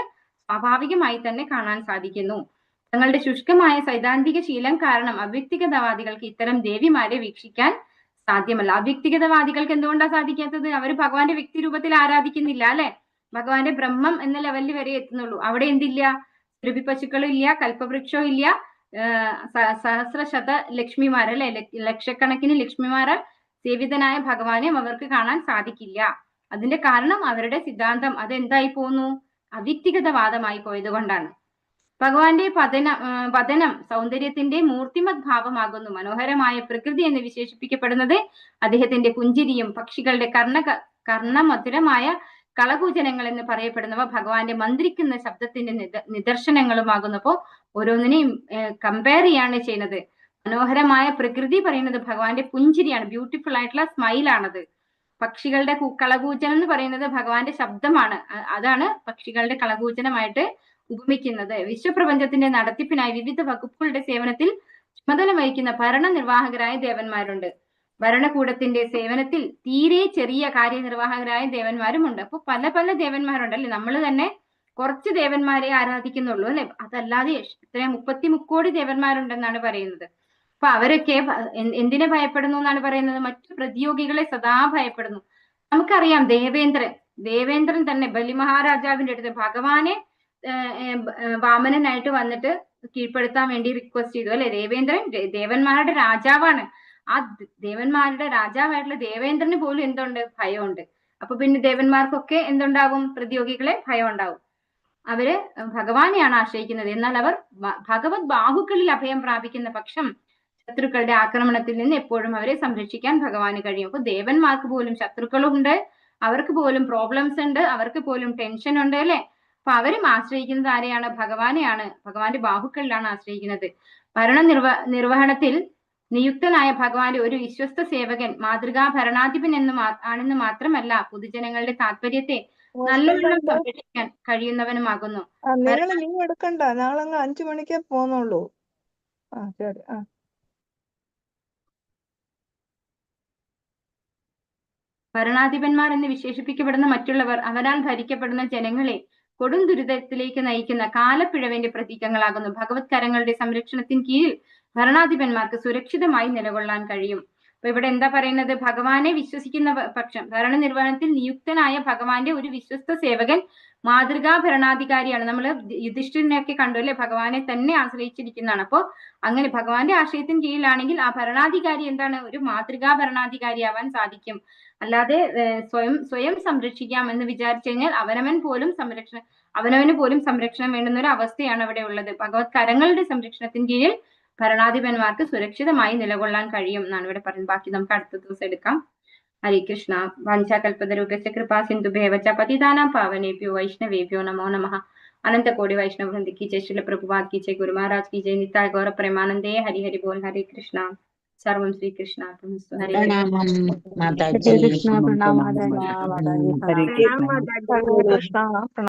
സ്വാഭാവികമായി തന്നെ കാണാൻ സാധിക്കുന്നു. തങ്ങളുടെ ശുഷ്കമായ സൈദ്ധാന്തിക ശീലം കാരണം അവ്യക്തിഗതവാദികൾക്ക് ഇത്തരം ദേവിമാരെ വീക്ഷിക്കാൻ സാധ്യമല്ല. അവ്യക്തിഗതവാദികൾക്ക് എന്തുകൊണ്ടാണ് സാധിക്കാത്തത്? അവർ ഭഗവാന്റെ വ്യക്തി രൂപത്തിൽ ആരാധിക്കുന്നില്ല അല്ലെ? ഭഗവാന്റെ ബ്രഹ്മം എന്ന ലെവലിൽ വരെ എത്തുന്നുള്ളൂ. അവിടെ എന്തില്ല? സുരഭി പശുക്കളും ഇല്ല, കൽപ്പവൃക്ഷവും ഇല്ല, സഹസ്രശത ലക്ഷ്മിമാർ അല്ലെ, ലക്ഷക്കണക്കിന് ലക്ഷ്മിമാർ സേവിതനായ ഭഗവാനെയും അവർക്ക് കാണാൻ സാധിക്കില്ല. അതിന്റെ കാരണം അവരുടെ സിദ്ധാന്തം അതെന്തായി പോന്നു? അവ്യക്തിഗതവാദമായി പോയത് കൊണ്ടാണ്. ഭഗവാന്റെ പതനം സൗന്ദര്യത്തിന്റെ മൂർത്തിമത് ഭാവമാകുന്നു. മനോഹരമായ പ്രകൃതി എന്ന് വിശേഷിപ്പിക്കപ്പെടുന്നത് അദ്ദേഹത്തിന്റെ പുഞ്ചിരിയും പക്ഷികളുടെ കർണമധുരമായ കളകൂജനങ്ങൾ എന്ന് പറയപ്പെടുന്നവ ഭഗവാന്റെ മന്ത്രിക്കുന്ന ശബ്ദത്തിന്റെ നിദർശനങ്ങളുമാകുന്നു. അപ്പോ ഓരോന്നിനെയും കമ്പയർ ചെയ്യാണ് ചെയ്യുന്നത്. മനോഹരമായ പ്രകൃതി പറയുന്നത് ഭഗവാന്റെ പുഞ്ചിരിയാണ്, ബ്യൂട്ടിഫുൾ ആയിട്ടുള്ള സ്മൈലാണത്. പക്ഷികളുടെ കളകൂജനം എന്ന് പറയുന്നത് ഭഗവാന്റെ ശബ്ദമാണ്. അതാണ് പക്ഷികളുടെ കളകൂജനമായിട്ട് ഉപമിക്കുന്നത്. വിശ്വപ്രപഞ്ചത്തിന്റെ നടത്തിപ്പിനായി വിവിധ വകുപ്പുകളുടെ സേവനത്തിൽ ചുമതല വഹിക്കുന്ന ഭരണനിർവാഹകരായ ദേവന്മാരുണ്ട്. ഭരണകൂടത്തിന്റെ സേവനത്തിൽ തീരെ ചെറിയ കാര്യനിർവാഹകരായ ദേവന്മാരുമുണ്ട്. അപ്പൊ പല പല ദേവന്മാരുണ്ടല്ലേ. നമ്മൾ തന്നെ കുറച്ച് ദേവന്മാരെ ആരാധിക്കുന്നുള്ളൂ അല്ലെ. അതല്ലാതെ ഇത്രയും 30 ദേവന്മാരുണ്ടെന്നാണ് പറയുന്നത്. അപ്പൊ അവരൊക്കെ എന്തിനെ ഭയപ്പെടുന്നു എന്നാണ് പറയുന്നത്? മറ്റു പ്രതിയോഗികളെ സദാ ഭയപ്പെടുന്നു. നമുക്കറിയാം ദേവേന്ദ്രൻ തന്നെ ബലി മഹാരാജാവിന്റെ അടുത്ത് ഭഗവാനെ വാമനനായിട്ട് വന്നിട്ട് കീഴ്പ്പെടുത്താൻ വേണ്ടി റിക്വസ്റ്റ് ചെയ്തു അല്ലെ. ദേവന്മാരുടെ രാജാവാണ്. ആ ദേവന്മാരുടെ രാജാവായിട്ടുള്ള ദേവേന്ദ്രന് പോലും എന്തുണ്ട്? ഭയമുണ്ട്. അപ്പൊ പിന്നെ ദേവന്മാർക്കൊക്കെ എന്തുണ്ടാകും? പ്രതിയോഗികളെ ഭയം ഉണ്ടാവും. അവര് ഭഗവാനെയാണ് ആശ്രയിക്കുന്നത്. എന്നാൽ അവർ ഭഗവത് ബാഹുക്കളിൽ അഭയം പ്രാപിക്കുന്ന പക്ഷം ശത്രുക്കളുടെ ആക്രമണത്തിൽ നിന്ന് എപ്പോഴും അവരെ സംരക്ഷിക്കാൻ ഭഗവാന് കഴിയും. അപ്പൊ ദേവന്മാർക്ക് പോലും ശത്രുക്കളുണ്ട്, അവർക്ക് പോലും പ്രോബ്ലംസ് ഉണ്ട്, അവർക്ക് പോലും ടെൻഷൻ ഉണ്ട് അല്ലെ. അപ്പൊ അവരും ആശ്രയിക്കുന്നത് ആരെയാണ്? ഭഗവാനെയാണ്. ഭഗവാന്റെ ബാഹുക്കളിലാണ് ആശ്രയിക്കുന്നത്. നിർവഹണത്തിൽ നിയുക്തനായ ഭഗവാന്റെ ഒരു വിശ്വസ്ത സേവകൻ മാതൃകാ ഭരണാധിപൻ ആണെന്ന് മാത്രമല്ല പൊതുജനങ്ങളുടെ താല്പര്യത്തെ നല്ലവണ്ണം സംരക്ഷിക്കാൻ കഴിയുന്നവനുമാകുന്നു. നിങ്ങൾ ലീവ് എടുക്കണ്ട, നാളെ 5 മണിക്കേ പോന്നുള്ളൂ. ശരി. ഭരണാധിപന്മാർ എന്ന് വിശേഷിപ്പിക്കപ്പെടുന്ന മറ്റുള്ളവർ അവരാൽ ഭരിക്കപ്പെടുന്ന ജനങ്ങളെ കൊടും ദുരിതത്തിലേക്ക് നയിക്കുന്ന കാലപ്പിഴവിന്റെ പ്രതീകങ്ങളാകുന്നു. ഭഗവത് കരങ്ങളുടെ സംരക്ഷണത്തിന് കീഴിൽ ഭരണാധിപന്മാർക്ക് സുരക്ഷിതമായി നിലകൊള്ളാൻ കഴിയും. അപ്പൊ ഇവിടെ എന്താ പറയുന്നത്? ഭഗവാനെ വിശ്വസിക്കുന്ന പക്ഷം ഭരണനിർവഹണത്തിൽ നിയുക്തനായ ഭഗവാന്റെ ഒരു വിശ്വസ്ത സേവകൻ മാതൃകാ ഭരണാധികാരിയാണ്. നമ്മൾ യുധിഷ്ഠിരനെയൊക്കെ കണ്ടു അല്ലെ, ഭഗവാനെ തന്നെ ആശ്രയിച്ചിരിക്കുന്നതാണ്. അപ്പോ അങ്ങനെ ഭഗവാന്റെ ആശ്രയത്തിന് കീഴിലാണെങ്കിൽ ആ ഭരണാധികാരി എന്താണ്? ഒരു മാതൃകാ ഭരണാധികാരിയാവാൻ സാധിക്കും. അല്ലാതെ സ്വയം സംരക്ഷിക്കാം എന്ന് വിചാരിച്ചു കഴിഞ്ഞാൽ അവനവന് പോലും സംരക്ഷണം വേണ്ടുന്ന ഒരു അവസ്ഥയാണ് അവിടെ ഉള്ളത്. ഭഗവത് കരങ്ങളുടെ സംരക്ഷണത്തിന് കീഴിൽ ഭരണാധിപന്മാർക്ക് സുരക്ഷിതമായി നിലകൊള്ളാൻ കഴിയും എന്നാണ് ഇവിടെ പറയുന്നത്. ബാക്കി നമുക്ക് അടുത്ത ദിവസം എടുക്കാം. ഹരേ കൃഷ്ണ. വാഞ്ചാകൽപതരൂപസ്യ കൃപാ സിന്ധുഭ്യവ ച പതിതാനാം പാവനേഭ്യോ വൈഷ്ണവേഭ്യോ നമോ നമഃ. अनंत कोटि वैष्णव वृंद की जय, श्रील प्रभुपाद की जय, गुरु महाराज की जय, निताय गौर प्रेमानंदे हरि हरि बोल. हरे कृष्णा. सर्वं श्री कृष्णार्पणमस्तु. हरे कृष्ण प्रणाम माताजी।